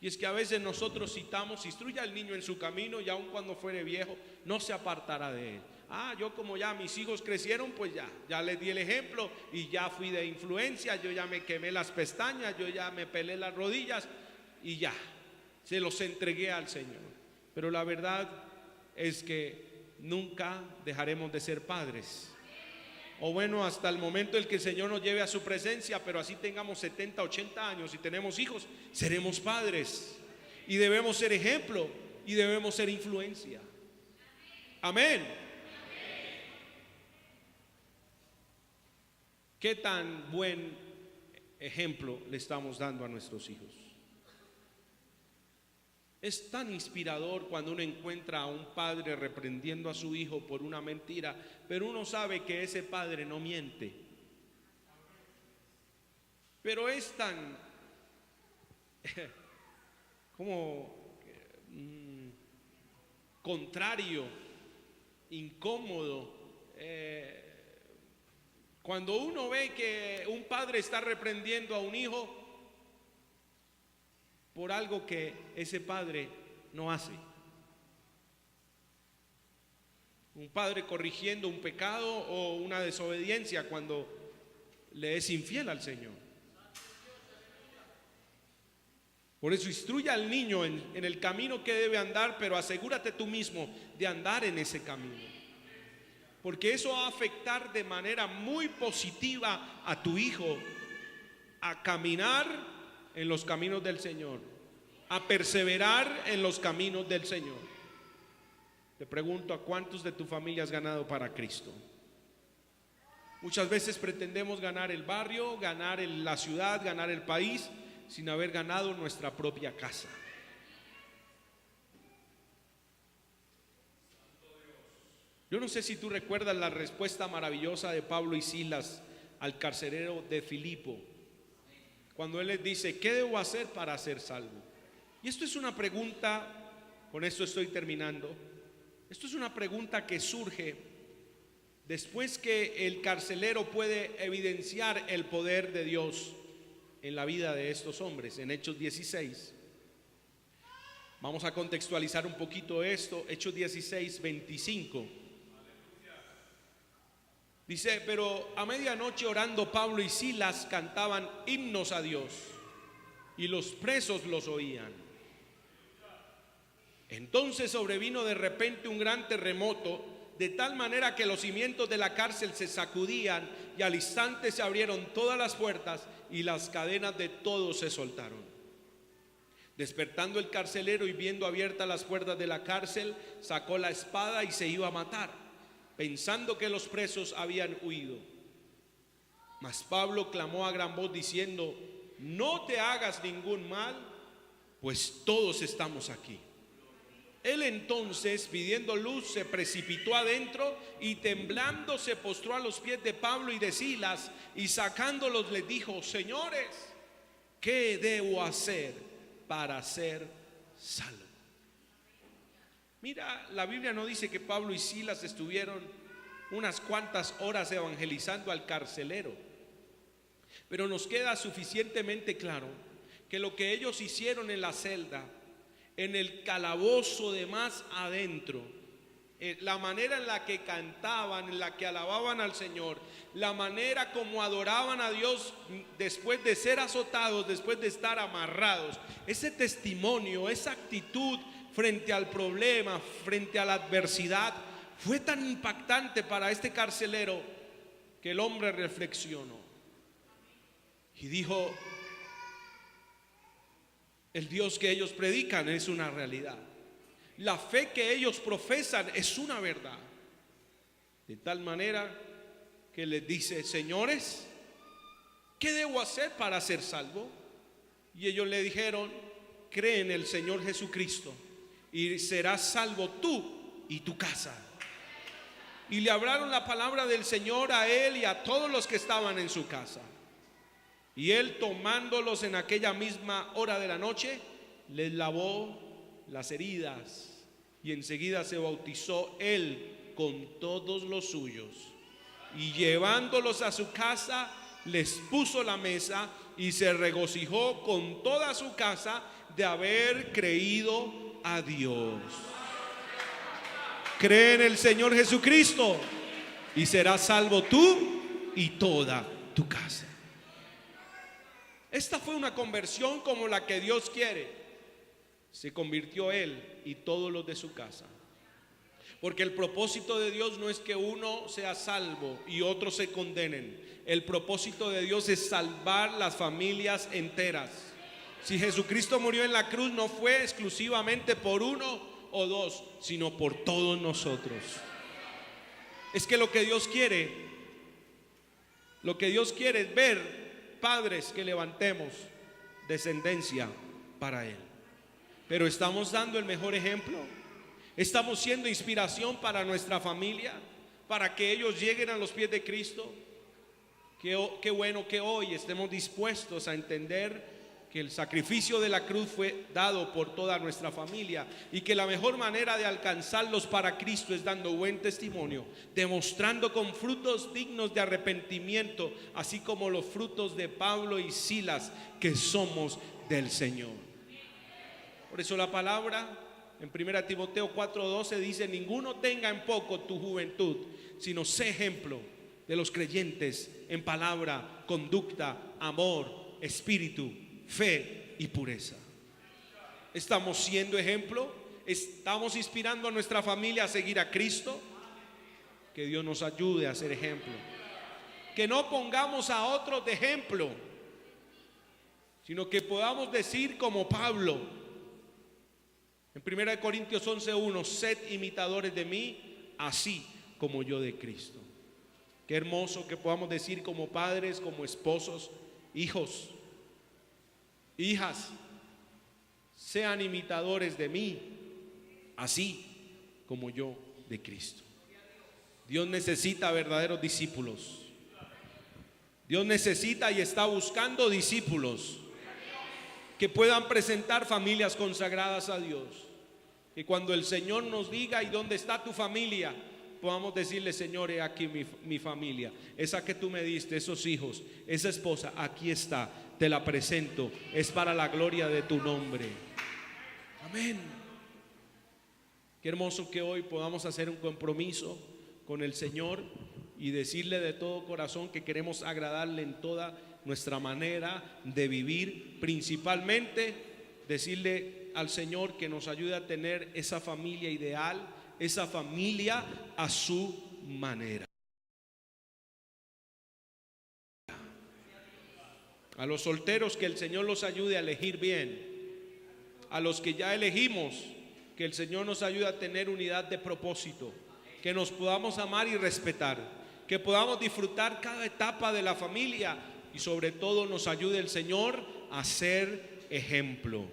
Y es que a veces nosotros citamos: instruye al niño en su camino, y aun cuando fuere viejo no se apartará de él. Yo como ya mis hijos crecieron, pues ya les di el ejemplo y ya fui de influencia, yo ya me quemé las pestañas, yo ya me pelé las rodillas y ya, se los entregué al Señor. Pero la verdad es que nunca dejaremos de ser padres. O bueno, hasta el momento en que el Señor nos lleve a su presencia, pero así tengamos 70, 80 años y tenemos hijos, seremos padres y debemos ser ejemplo y debemos ser influencia. Amén. ¿Qué tan buen ejemplo le estamos dando a nuestros hijos? Es tan inspirador cuando uno encuentra a un padre reprendiendo a su hijo por una mentira, pero uno sabe que ese padre no miente. Pero es tan como contrario, incómodo, cuando uno ve que un padre está reprendiendo a un hijo por algo que ese padre no hace. Un padre corrigiendo un pecado o una desobediencia cuando le es infiel al Señor. Por eso instruye al niño en el camino que debe andar, pero asegúrate tú mismo de andar en ese camino. Porque eso va a afectar de manera muy positiva a tu hijo a caminar en los caminos del Señor, a perseverar en los caminos del Señor. Te pregunto, ¿a cuántos de tu familia has ganado para Cristo? Muchas veces pretendemos ganar el barrio, ganar la ciudad, ganar el país, sin haber ganado nuestra propia casa. Yo no sé si tú recuerdas la respuesta maravillosa de Pablo y Silas al carcelero de Filipo, cuando él les dice: ¿qué debo hacer para ser salvo? Y esto es una pregunta, con esto estoy terminando. Esto es una pregunta que surge después que el carcelero puede evidenciar el poder de Dios en la vida de estos hombres, en Hechos 16. Vamos a contextualizar un poquito esto. Hechos 16, 25. Dice: pero a medianoche, orando, Pablo y Silas cantaban himnos a Dios, y los presos los oían. Entonces sobrevino de repente un gran terremoto, de tal manera que los cimientos de la cárcel se sacudían, y al instante se abrieron todas las puertas y las cadenas de todos se soltaron. Despertando el carcelero y viendo abiertas las puertas de la cárcel, sacó la espada y se iba a matar, pensando que los presos habían huido. Mas Pablo clamó a gran voz diciendo: no te hagas ningún mal, pues todos estamos aquí. Él entonces, pidiendo luz, se precipitó adentro y temblando se postró a los pies de Pablo y de Silas, y sacándolos les dijo: señores, ¿qué debo hacer para ser salvo? Mira, la Biblia no dice que Pablo y Silas estuvieron unas cuantas horas evangelizando al carcelero, pero nos queda suficientemente claro que lo que ellos hicieron en la celda, en el calabozo de más adentro, la manera en la que cantaban, en la que alababan al Señor, la manera como adoraban a Dios después de ser azotados, después de estar amarrados, ese testimonio, esa actitud frente al problema, frente a la adversidad, fue tan impactante para este carcelero que el hombre reflexionó y dijo: el Dios que ellos predican es una realidad, la fe que ellos profesan es una verdad. De tal manera que les dice: señores, ¿qué debo hacer para ser salvo? Y ellos le dijeron: cree en el Señor Jesucristo y serás salvo tú y tu casa. Y le hablaron la palabra del Señor a él y a todos los que estaban en su casa. Y él, tomándolos en aquella misma hora de la noche, les lavó las heridas, y enseguida se bautizó él con todos los suyos, y llevándolos a su casa les puso la mesa, y se regocijó con toda su casa de haber creído a Dios. Cree en el Señor Jesucristo y serás salvo tú y toda tu casa. Esta fue una conversión como la que Dios quiere. Se convirtió él y todos los de su casa. Porque el propósito de Dios no es que uno sea salvo y otros se condenen. El propósito de Dios es salvar las familias enteras. Si Jesucristo murió en la cruz, no fue exclusivamente por uno o dos, sino por todos nosotros. Es que lo que Dios quiere es ver padres que levantemos descendencia para Él. Pero estamos dando el mejor ejemplo. Estamos siendo inspiración para nuestra familia, para que ellos lleguen a los pies de Cristo. Qué bueno que hoy estemos dispuestos a entender que el sacrificio de la cruz fue dado por toda nuestra familia, y que la mejor manera de alcanzarlos para Cristo es dando buen testimonio, demostrando con frutos dignos de arrepentimiento, así como los frutos de Pablo y Silas, que somos del Señor. Por eso la palabra En 1 Timoteo 4:12 dice: ninguno tenga en poco tu juventud, sino sé ejemplo de los creyentes en palabra, conducta, amor, espíritu, fe y pureza. ¿Estamos siendo ejemplo? ¿Estamos inspirando a nuestra familia a seguir a Cristo? Que Dios nos ayude a ser ejemplo. Que no pongamos a otros de ejemplo, sino que podamos decir como Pablo en 1 Corintios 11:1: sed imitadores de mí, así como yo de Cristo. Qué hermoso que podamos decir como padres, como esposos: hijos, hijas, sean imitadores de mí, así como yo de Cristo. Dios necesita verdaderos discípulos. Dios necesita y está buscando discípulos que puedan presentar familias consagradas a Dios. Que cuando el Señor nos diga: ¿y dónde está tu familia?, podamos decirle: Señor, he aquí mi familia, esa que tú me diste, esos hijos, esa esposa, aquí está, te la presento, es para la gloria de tu nombre. Amén. Qué hermoso que hoy podamos hacer un compromiso con el Señor y decirle de todo corazón que queremos agradarle en toda nuestra manera de vivir. Principalmente decirle al Señor que nos ayude a tener esa familia ideal, esa familia a su manera. A los solteros, que el Señor los ayude a elegir bien. A los que ya elegimos, que el Señor nos ayude a tener unidad de propósito, que nos podamos amar y respetar, que podamos disfrutar cada etapa de la familia, y sobre todo nos ayude el Señor a ser ejemplo.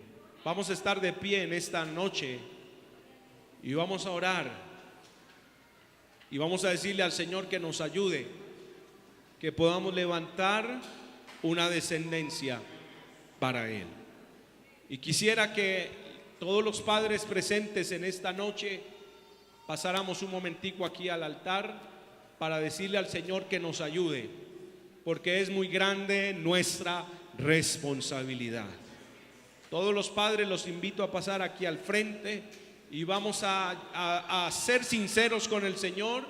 Vamos a estar de pie en esta noche y vamos a orar y vamos a decirle al Señor que nos ayude, que podamos levantar una descendencia para Él. Y quisiera que todos los padres presentes en esta noche pasáramos un momentico aquí al altar para decirle al Señor que nos ayude, porque es muy grande nuestra responsabilidad. Todos los padres los invito a pasar aquí al frente y vamos a ser sinceros con el Señor.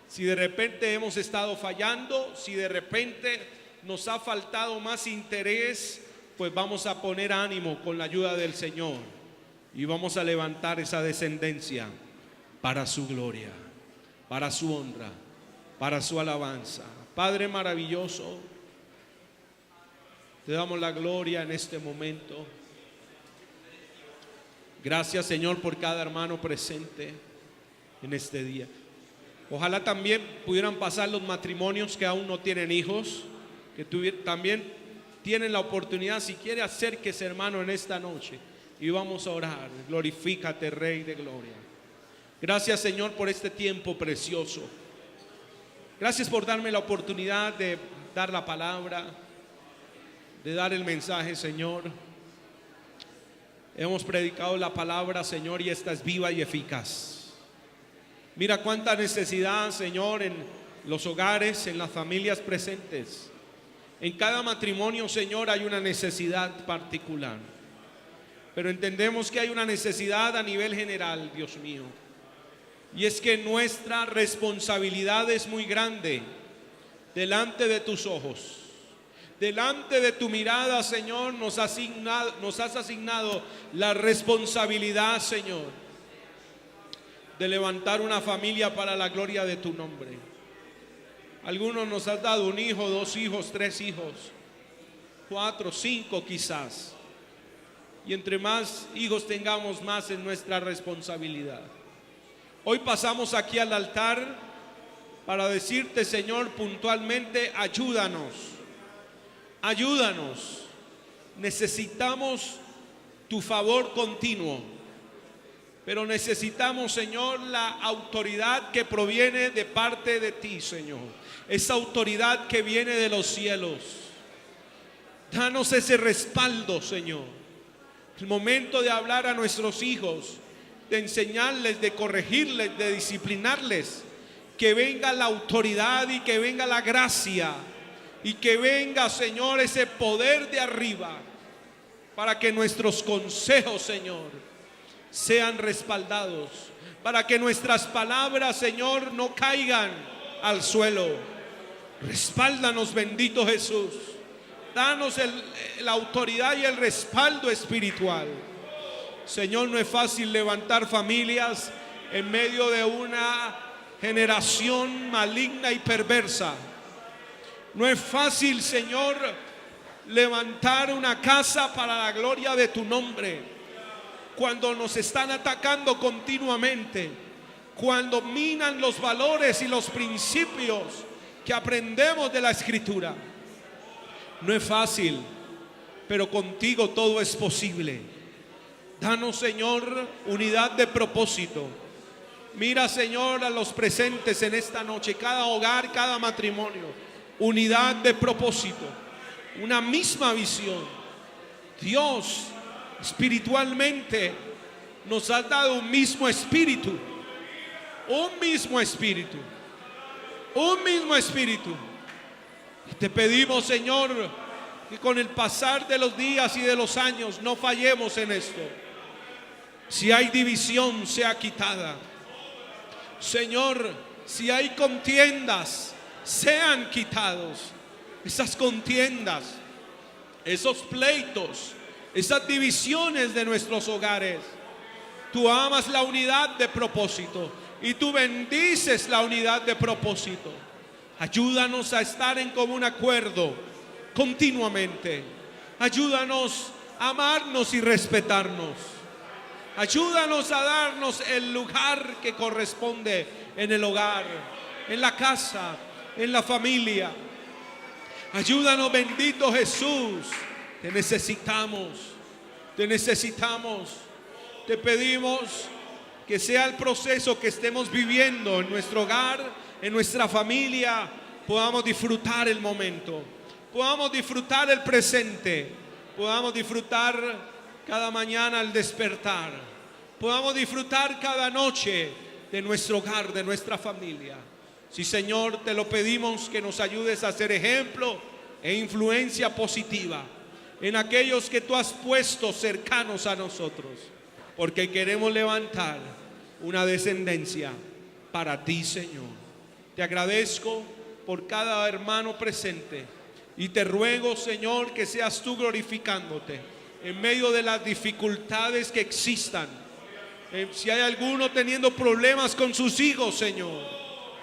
Si de repente hemos estado fallando, si de repente nos ha faltado más interés, pues vamos a poner ánimo con la ayuda del Señor y vamos a levantar esa descendencia para su gloria, para su honra, para su alabanza. Padre maravilloso, te damos la gloria en este momento. Gracias, Señor, por cada hermano presente en este día. Ojalá también pudieran pasar los matrimonios que aún no tienen hijos, que también tienen la oportunidad. Si quiere, acérquese, hermano, en esta noche y vamos a orar. Glorifícate, Rey de gloria. Gracias, Señor, por este tiempo precioso. Gracias por darme la oportunidad de dar la palabra, de dar el mensaje, Señor. Hemos predicado la palabra, Señor, y esta es viva y eficaz. Mira cuánta necesidad, Señor, en los hogares, en las familias presentes. En cada matrimonio, Señor, hay una necesidad particular. Pero entendemos que hay una necesidad a nivel general, Dios mío. Y es que nuestra responsabilidad es muy grande delante de tus ojos. Delante de tu mirada, Señor, nos has asignado la responsabilidad, Señor, de levantar una familia para la gloria de tu nombre. Algunos nos has dado un hijo, 2 hijos, 3 hijos, 4, 5 quizás. Y entre más hijos tengamos, más es nuestra responsabilidad. Hoy pasamos aquí al altar para decirte, Señor, puntualmente: ayúdanos, ayúdanos. Necesitamos tu favor continuo, pero necesitamos, Señor, la autoridad que proviene de parte de ti, Señor. Esa autoridad que viene de los cielos. Danos ese respaldo, Señor. El momento de hablar a nuestros hijos, de enseñarles, de corregirles, de disciplinarles, que venga la autoridad y que venga la gracia y que venga, Señor, ese poder de arriba para que nuestros consejos, Señor, sean respaldados, para que nuestras palabras, Señor, no caigan al suelo. Respáldanos, bendito Jesús. Danos la autoridad y el respaldo espiritual. Señor, no es fácil levantar familias en medio de una generación maligna y perversa. No es fácil, Señor, levantar una casa para la gloria de tu nombre, cuando nos están atacando continuamente, cuando minan los valores y los principios que aprendemos de la Escritura. No es fácil, pero contigo todo es posible. Danos, Señor, unidad de propósito. Mira, Señor, a los presentes en esta noche, cada hogar, cada matrimonio, unidad de propósito, una misma visión. Dios, espiritualmente nos ha dado un mismo espíritu, un mismo espíritu, un mismo espíritu. Y te pedimos, Señor, que con el pasar de los días y de los años no fallemos en esto. Si hay división, sea quitada. Señor, si hay contiendas, sean quitados. Esas contiendas, esos pleitos, esas divisiones de nuestros hogares. Tú amas la unidad de propósito y tú bendices la unidad de propósito. Ayúdanos a estar en común acuerdo continuamente. Ayúdanos a amarnos y respetarnos. Ayúdanos a darnos el lugar que corresponde en el hogar, en la casa, en la familia. Ayúdanos, bendito Jesús. Te necesitamos, te necesitamos. Te pedimos que sea el proceso que estemos viviendo en nuestro hogar, en nuestra familia, podamos disfrutar el momento, podamos disfrutar el presente, podamos disfrutar cada mañana al despertar, podamos disfrutar cada noche de nuestro hogar, de nuestra familia. Sí, Señor, te lo pedimos, que nos ayudes a ser ejemplo e influencia positiva en aquellos que tú has puesto cercanos a nosotros, porque queremos levantar una descendencia para ti, Señor. Te agradezco por cada hermano presente y te ruego, Señor, que seas tú glorificándote en medio de las dificultades que existan. Si hay alguno teniendo problemas con sus hijos, Señor,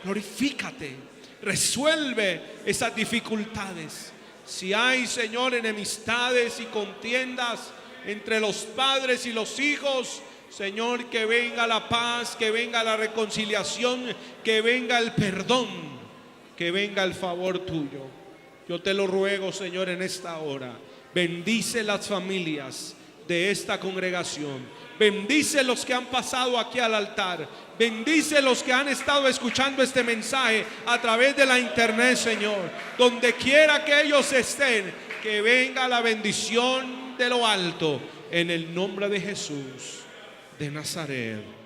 glorifícate, resuelve esas dificultades. Si hay, Señor, enemistades y contiendas entre los padres y los hijos, Señor, que venga la paz, que venga la reconciliación, que venga el perdón, que venga el favor tuyo. Yo te lo ruego, Señor, en esta hora. Bendice las familias de esta congregación. Bendice los que han pasado aquí al altar. Bendice los que han estado escuchando este mensaje a través de la internet, Señor. Donde quiera que ellos estén, que venga la bendición de lo alto, en el nombre de Jesús de Nazaret.